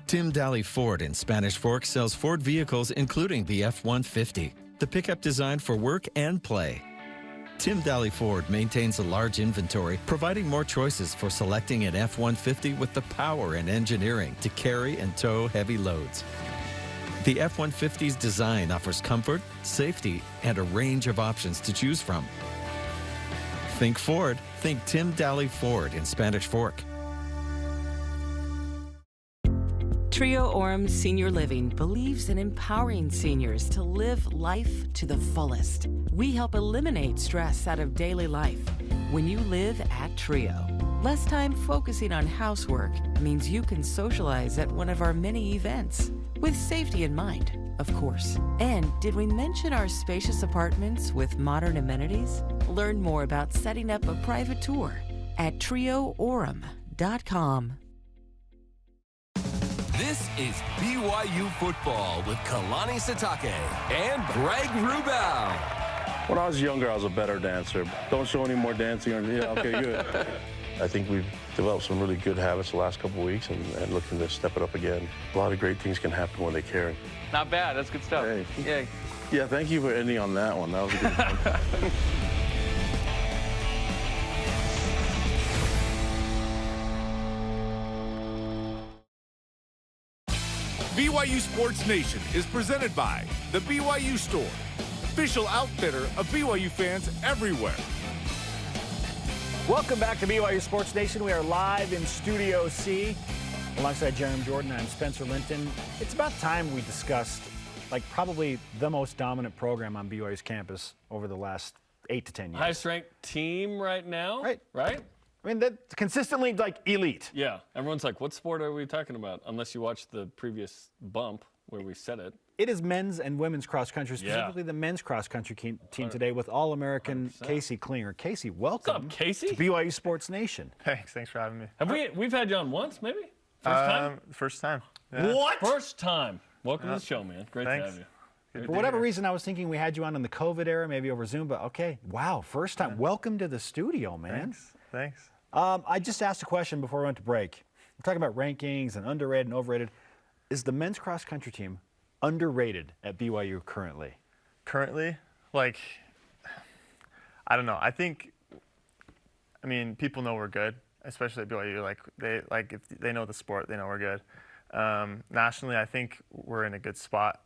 Tim Daly Ford in Spanish Fork sells Ford vehicles including the F-150, the pickup designed for work and play. Tim Daly Ford maintains a large inventory, providing more choices for selecting an F-150 with the power and engineering to carry and tow heavy loads. The F-150's design offers comfort, safety, and a range of options to choose from. Think Ford, think Tim Daly Ford in Spanish Fork. Trio Orem Senior Living believes in empowering seniors to live life to the fullest. We help eliminate stress out of daily life when you live at Trio. Less time focusing on housework means you can socialize at one of our many events, with safety in mind, of course. And did we mention our spacious apartments with modern amenities? Learn more about setting up a private tour at trioorem.com. This is BYU football with Kalani Sitake and Greg Wrubell. When I was younger, I was a better dancer. Don't show any more dancing. Okay, good. I think we've developed some really good habits the last couple of weeks and looking to step it up again. A lot of great things can happen when they care. Not bad. That's good stuff. Hey. Yeah, thank you for ending on that one. That was a good one. BYU Sports Nation is presented by the BYU Store, official outfitter of BYU fans everywhere. Welcome back to BYU Sports Nation. We are live in Studio C. Alongside Jarom Jordan, I'm Spencer Linton. It's about time we discussed, probably the most dominant program on BYU's campus over the last 8 to 10 years. Highest ranked team right now. Right? I mean, that's consistently, elite. Yeah. Everyone's like, what sport are we talking about? Unless you watched the previous bump where we said it. It is men's and women's cross country, specifically the men's cross country team today with All-American 100%. Casey Klinger. Casey, welcome. What's up, Casey? To BYU Sports Nation. Thanks for having me. We've had you on once, maybe? First time? First time. Yeah. What? First time. Welcome to the show, man. Great to have you. For whatever reason, I was thinking we had you on in the COVID era, maybe over Zoom, but okay. Wow, first time. Yeah. Welcome to the studio, man. Thanks. I just asked a question before we went to break. We're talking about rankings and underrated and overrated. Is the men's cross country team underrated at BYU currently? Currently? I don't know. I think I mean, people know we're good, especially at BYU. If they know the sport, they know we're good. Nationally, I think we're in a good spot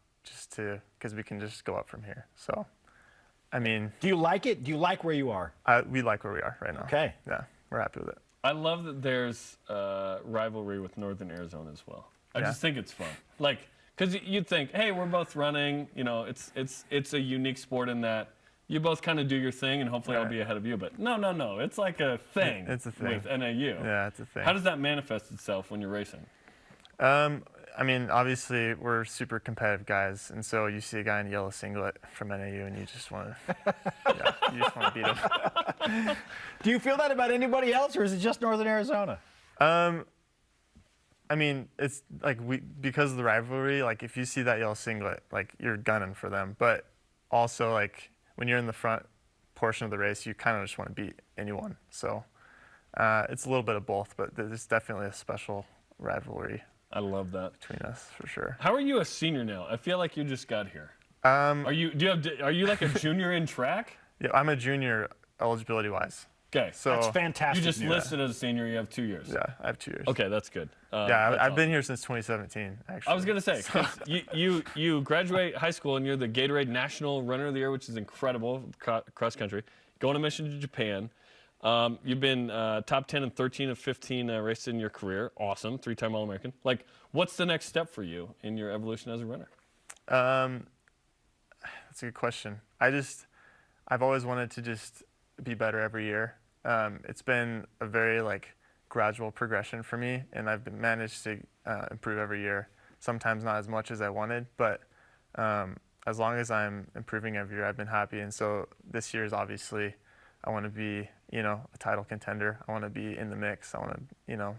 because we can just go up from here. So, I mean, do you like it? Do you like where you are? We like where we are right now. Okay. Yeah, we're happy with it. I love that there's rivalry with Northern Arizona as well. I just think it's fun. Because you'd think, hey, we're both running. It's a unique sport in that you both kind of do your thing, and hopefully I'll be ahead of you. But no. It's like a thing. It's a thing. With NAU. Yeah, it's a thing. How does that manifest itself when you're racing? I mean, obviously, we're super competitive guys, and so you see a guy in a yellow singlet from NAU, and you just want to beat him. Do you feel that about anybody else, or is it just Northern Arizona? I mean, it's because of the rivalry. Like, if you see that yellow singlet, you're gunning for them. But also, when you're in the front portion of the race, you kind of just want to beat anyone. So it's a little bit of both, but there's definitely a special rivalry. I love that between us for sure. How are you a senior now? I feel like you just got here. Are you like a junior in track? Yeah, I'm a junior eligibility wise. Okay, so that's fantastic. You just listed as a senior. You have 2 years. Yeah, I have 2 years. Okay, that's good. I've been here since 2017. Actually, I was gonna say you graduate high school and you're the Gatorade National Runner of the Year, which is incredible. Cross country, go on a mission to Japan. You've been top 10 in 13 of 15 races in your career. Awesome, 3-time All-American. What's the next step for you in your evolution as a runner? That's a good question. I've always wanted to just be better every year. It's been a very gradual progression for me, and I've managed to improve every year. Sometimes not as much as I wanted, but as long as I'm improving every year, I've been happy. And so this year is obviously, I want to be, a title contender. I want to be in the mix. I want to,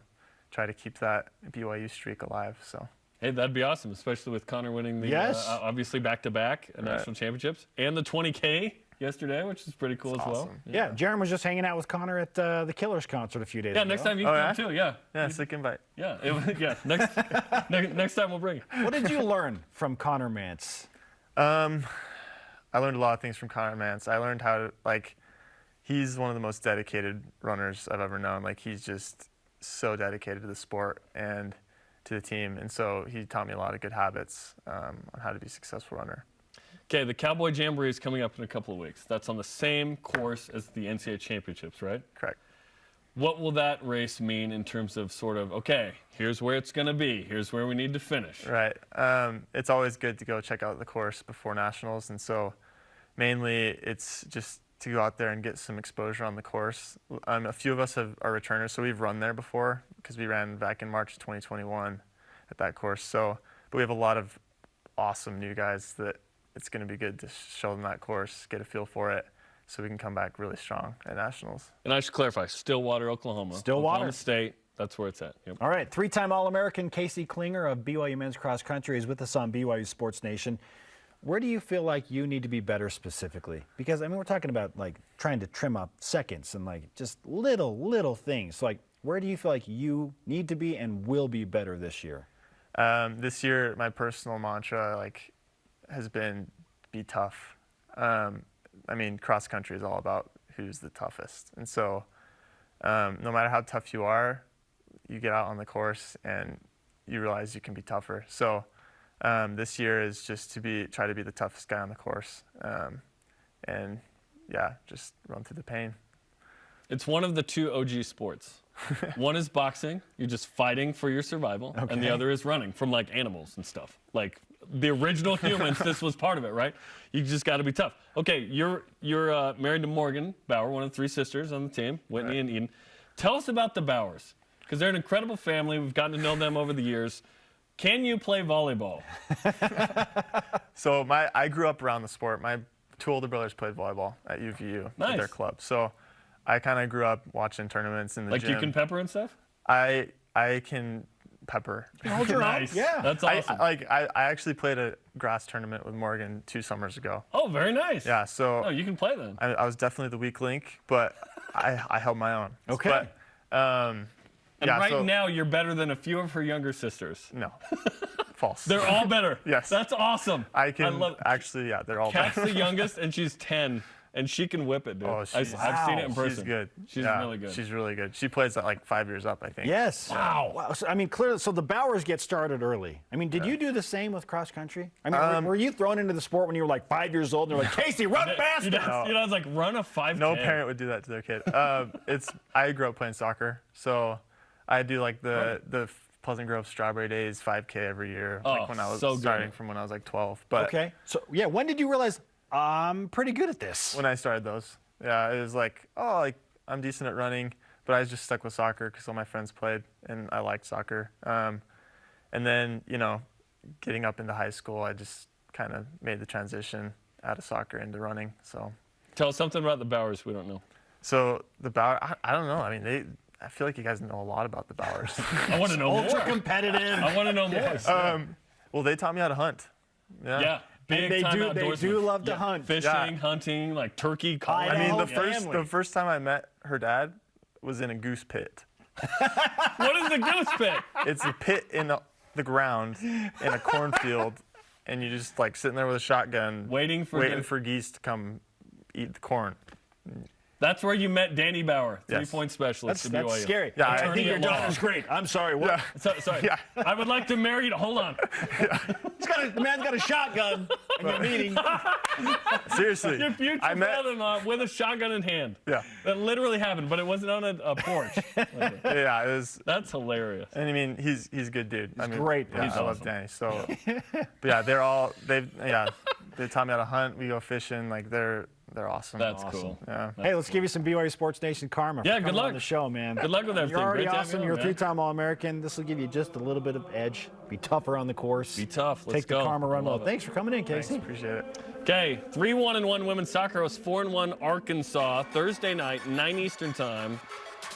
try to keep that BYU streak alive. So. Hey, that'd be awesome, especially with Connor winning the obviously back-to-back national championships and the 20K yesterday, which is pretty cool as well. Yeah, Jarom was just hanging out with Connor at the Killers concert a few days ago. Yeah, next time you can come too. Yeah. Yeah, sick invite. Yeah, next time we'll bring you. What did you learn from Connor Mance? I learned a lot of things from Connor Mance. I learned how to he's one of the most dedicated runners I've ever known. He's just so dedicated to the sport and to the team, and so he taught me a lot of good habits on how to be a successful runner. Okay, the Cowboy Jamboree is coming up in a couple of weeks. That's on the same course as the NCAA championships, right? Correct. What will that race mean in terms of okay, here's where it's going to be, here's where we need to finish? Right. It's always good to go check out the course before nationals, and so mainly it's just to go out there and get some exposure on the course. A few of us are returners, so we've run there before because we ran back in March 2021 at that course. But we have a lot of awesome new guys that it's going to be good to show them that course, get a feel for it, so we can come back really strong at nationals. And I should clarify, Stillwater, Oklahoma. Oklahoma State, that's where it's at. Yep. All right, 3-time All-American Casey Klinger of BYU Men's Cross Country is with us on BYU Sports Nation. Where do you feel like you need to be better specifically? Because, we're talking about, trying to trim up seconds and, just little things. Where do you feel like you need to be and will be better this year? This year, my personal mantra, has been be tough. Cross country is all about who's the toughest. And so no matter how tough you are, you get out on the course and you realize you can be tougher. So this year is just to try to be the toughest guy on the course. And just run through the pain. It's one of the two OG sports. One is boxing, you're just fighting for your survival, and the other is running from animals and stuff. The original humans, this was part of it, right? You just got to be tough. Okay, you're married to Morgan Bauer, one of the 3 sisters on the team, Whitney and Eden. Tell us about the Bauers, because they're an incredible family. We've gotten to know them over the years. Can you play volleyball? So I grew up around the sport. My 2 older brothers played volleyball at UVU at their club. So I kind of grew up watching tournaments in the gym. You can pepper and stuff? I can pepper. Hold your own. Yeah. That's awesome. I actually played a grass tournament with Morgan 2 summers ago. Oh, very nice. Yeah, so. Oh, you can play then. I was definitely the weak link, but I held my own. Okay. But, now you're better than a few of her younger sisters. No. False. They're all better. Yes. That's awesome. I love. Actually, yeah, they're all Kat's better. the youngest, and she's 10. and she can whip it, dude. Oh, I've seen it in person. She's good. She's really good. She's really good. She plays at like 5 years up, I think. Yes. Wow. So, I mean, clearly, so the Bowers get started early. I mean, did you do the same with cross country? I mean, were you thrown into the sport when you were like 5 years old and they're like, Casey, run faster? You know, I was like, run a 5K. No parent would do that to their kid. I grew up playing soccer, so I do like the Pleasant Grove Strawberry Days 5K every year. Like when I was starting from when I was like 12. But okay. So yeah, when did you realize I'm pretty good at this? When I started those. Yeah, it was like, oh, like I'm decent at running, but I was just stuck with soccer because all my friends played and I liked soccer. And then, you know, getting up into high school, I just kind of made the transition out of soccer into running. So tell us something about the Bowers we don't know. So the Bowers, I don't know. I mean, I feel like you guys know a lot about the Bowers. I want to know more. Ultra competitive. I want to know more. Well, they taught me how to hunt. Yeah. Big they time do love to hunt. Fishing, hunting, like turkey, calling. I mean, the first time I met her dad was in a goose pit. What is the goose pit? It's a pit in the ground in a cornfield, and you just like sitting there with a shotgun, waiting for geese to come eat the corn. That's where you met Danny Bauer, three-point specialist at BYU. That's scary. Yeah, I think your daughter's great. I'm sorry. What? Yeah. Sorry. Yeah. I would like to marry you. Hold on. The man's got a shotgun, and you're meeting. Seriously. Your future father-in-law with a shotgun in hand. Yeah. That literally happened, but it wasn't on a porch. Yeah, it was. That's hilarious. And I mean, he's a good dude. He's great. Yeah, He's I love Danny. So, but yeah, they taught me how to hunt. We go fishing. Like they're awesome. That's cool. Yeah. Hey, let's give you some BYU Sports Nation karma. Yeah, for good luck on the show, man. Good luck with everything. You're already Great awesome. You're a three-time All-American. This will give you just a little bit of edge. Be tougher on the course. Be tough. Let's Take go. the karma run well. It. Thanks for coming in, Casey. Thanks, appreciate it. Okay, 3-1-1 women's soccer hosts 4-1 Arkansas Thursday night, 9 Eastern time.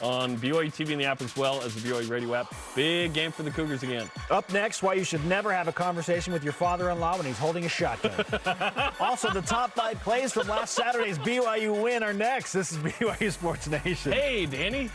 On BYU TV and the app as well as the BYU radio app. Big game for the Cougars again. Up next, why you should never have a conversation with your father-in-law when he's holding a shotgun. Also, the top 5 plays from last Saturday's BYU win are next. This is BYU Sports Nation. Hey, Danny.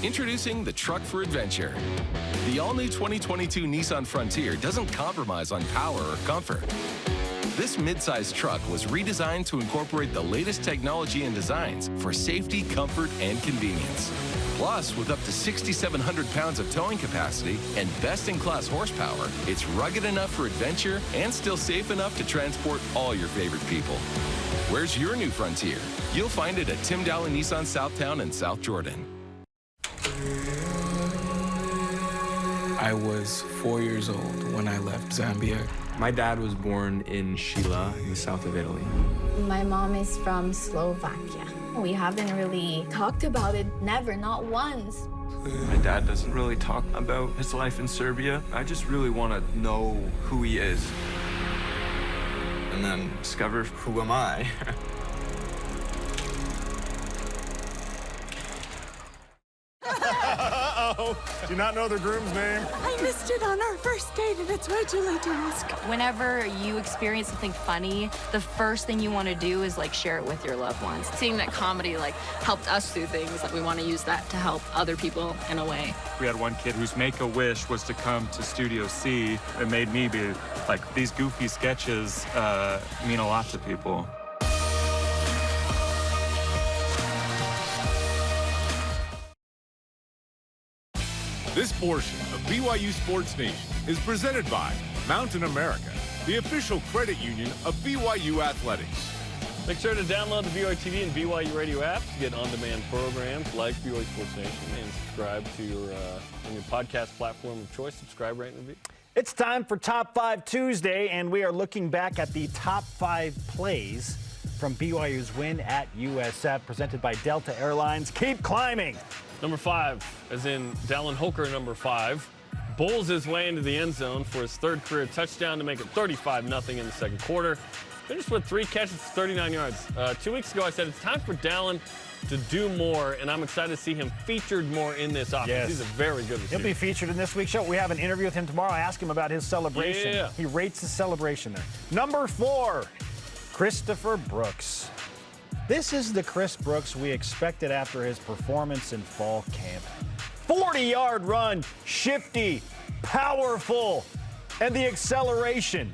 Introducing the truck for adventure. The all-new 2022 Nissan Frontier doesn't compromise on power or comfort. This midsize truck was redesigned to incorporate the latest technology and designs for safety, comfort, and convenience. Plus, with up to 6,700 pounds of towing capacity and best-in-class horsepower, it's rugged enough for adventure and still safe enough to transport all your favorite people. Where's your new Frontier? You'll find it at Tim Dowling Nissan Southtown and South Jordan. I was 4 years old when I left Zambia. My dad was born in Sheila, in the south of Italy. My mom is from Slovakia. We haven't really talked about it, never, not once. My dad doesn't really talk about his life in Serbia. I just really want to know who he is. And then discover who am I. Do you not know the groom's name? I missed it on our first date, and it's way too late to ask. Whenever you experience something funny, the first thing you want to do is like share it with your loved ones. Seeing that comedy like helped us through things, like we want to use that to help other people in a way. We had one kid whose make-a-wish was to come to Studio C. It made me be like, these goofy sketches mean a lot to people. This portion of BYU Sports Nation is presented by Mountain America, the official credit union of BYU Athletics. Make sure to download the BYU TV and BYU radio apps to get on-demand programs like BYU Sports Nation and subscribe to your podcast platform of choice. Subscribe, rate, and review. It's time for Top 5 Tuesday, and we are looking back at the top 5 plays from BYU's win at USF, presented by Delta Airlines. Keep climbing. Number 5, as in Dallin Hoker, number 5, bowls his way into the end zone for his third career touchdown to make it 35-0 in the second quarter. Finished with 3 catches, 39 yards. 2 weeks ago, I said it's time for Dallin to do more, and I'm excited to see him featured more in this offense. Yes. He's a very good receiver. He'll be featured in this week's show. We have an interview with him tomorrow. I ask him about his celebration. Yeah. He rates his celebration there. Number 4, Christopher Brooks. This is the Chris Brooks we expected after his performance in fall camp. 40-yard run, shifty, powerful, and the acceleration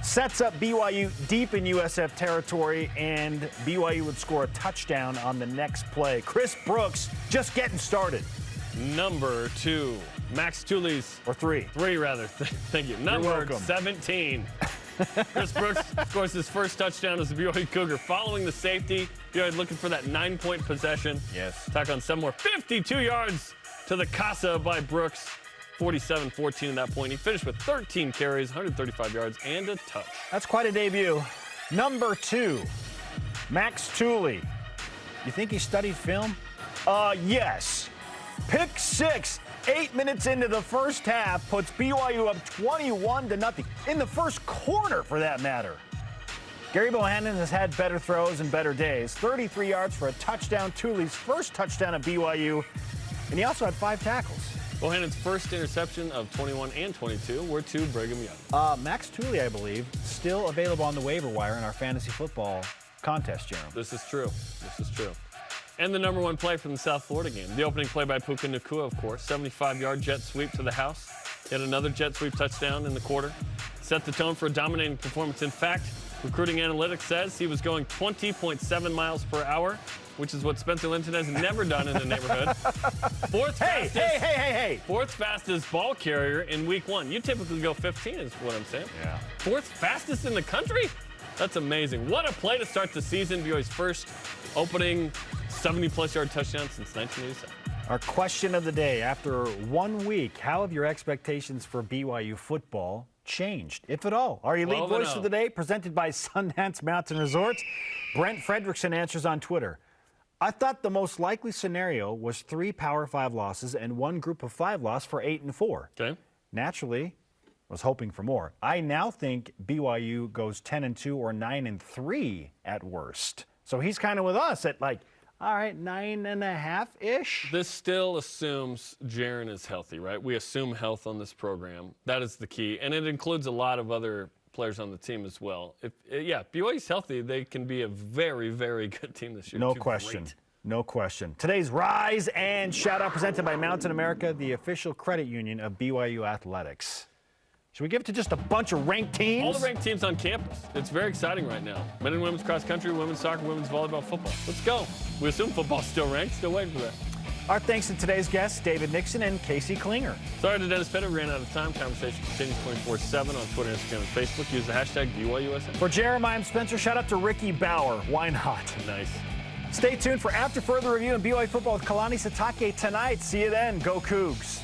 sets up BYU deep in USF territory, and BYU would score a touchdown on the next play. Chris Brooks just getting started. Number 2, Max Tooley's. Or 3. 3, rather. Thank you. Number 17. Chris Brooks scores his first touchdown as a BYU Cougar following the safety. BYU looking for that 9-point possession. Yes. Attack on 7 more. 52 yards to the casa by Brooks. 47-14 at that point. He finished with 13 carries, 135 yards, and a touch. That's quite a debut. Number 2, Max Tooley. You think he studied film? Yes. Pick 6. 8 minutes into the first half puts BYU up 21-0. In the first quarter, for that matter. Gary Bohannon has had better throws and better days. 33 yards for a touchdown. Tooley's first touchdown at BYU. And he also had 5 tackles. Bohannon's first interception of 21 and 22 were to Brigham Young. Max Tooley, I believe, still available on the waiver wire in our fantasy football contest, Jarom. This is true. This is true. And the number 1 play from the South Florida game. The opening play by Puka Nacua, of course. 75-yard jet sweep to the house. Yet another jet sweep touchdown in the quarter. Set the tone for a dominating performance. In fact, recruiting analytics says he was going 20.7 miles per hour, which is what Spencer Linton has never done in the neighborhood. Fourth fastest ball carrier in week 1. You typically go 15 is what I'm saying. Yeah. 4th fastest in the country? That's amazing. What a play to start the season. BYU's first opening 70-plus yard touchdown since 1987. Our question of the day, after 1 week, how have your expectations for BYU football changed, if at all? Our elite voice of the day, presented by Sundance Mountain Resorts. Brent Fredrickson answers on Twitter. I thought the most likely scenario was 3 Power 5 losses and 1 Group of 5 loss for 8-4. Okay. Naturally, was hoping for more. I now think BYU goes 10-2 or 9-3 at worst. So he's kind of with us at like, all right, 9.5-ish. This still assumes Jaron is healthy, right? We assume health on this program. That is the key. And it includes a lot of other players on the team as well. If BYU's healthy, they can be a very, very good team this year. No question. Great. No question. Today's Rise and Shout Out presented by Mountain America, the official credit union of BYU Athletics. Should we give it to just a bunch of ranked teams? All the ranked teams on campus. It's very exciting right now. Men and women's cross country, women's soccer, women's volleyball, football. Let's go. We assume football's still ranked. Still waiting for that. Our thanks to today's guests, David Nixon and Casey Klinger. Sorry to Dennis Pettit. We ran out of time. Conversation continues 24/7 on Twitter, Instagram, and Facebook. Use the hashtag BYUSN. For Jarom and Spencer, shout out to Ricky Bauer. Why not? Nice. Stay tuned for After Further Review and BYU football with Kalani Sitake tonight. See you then. Go Cougs.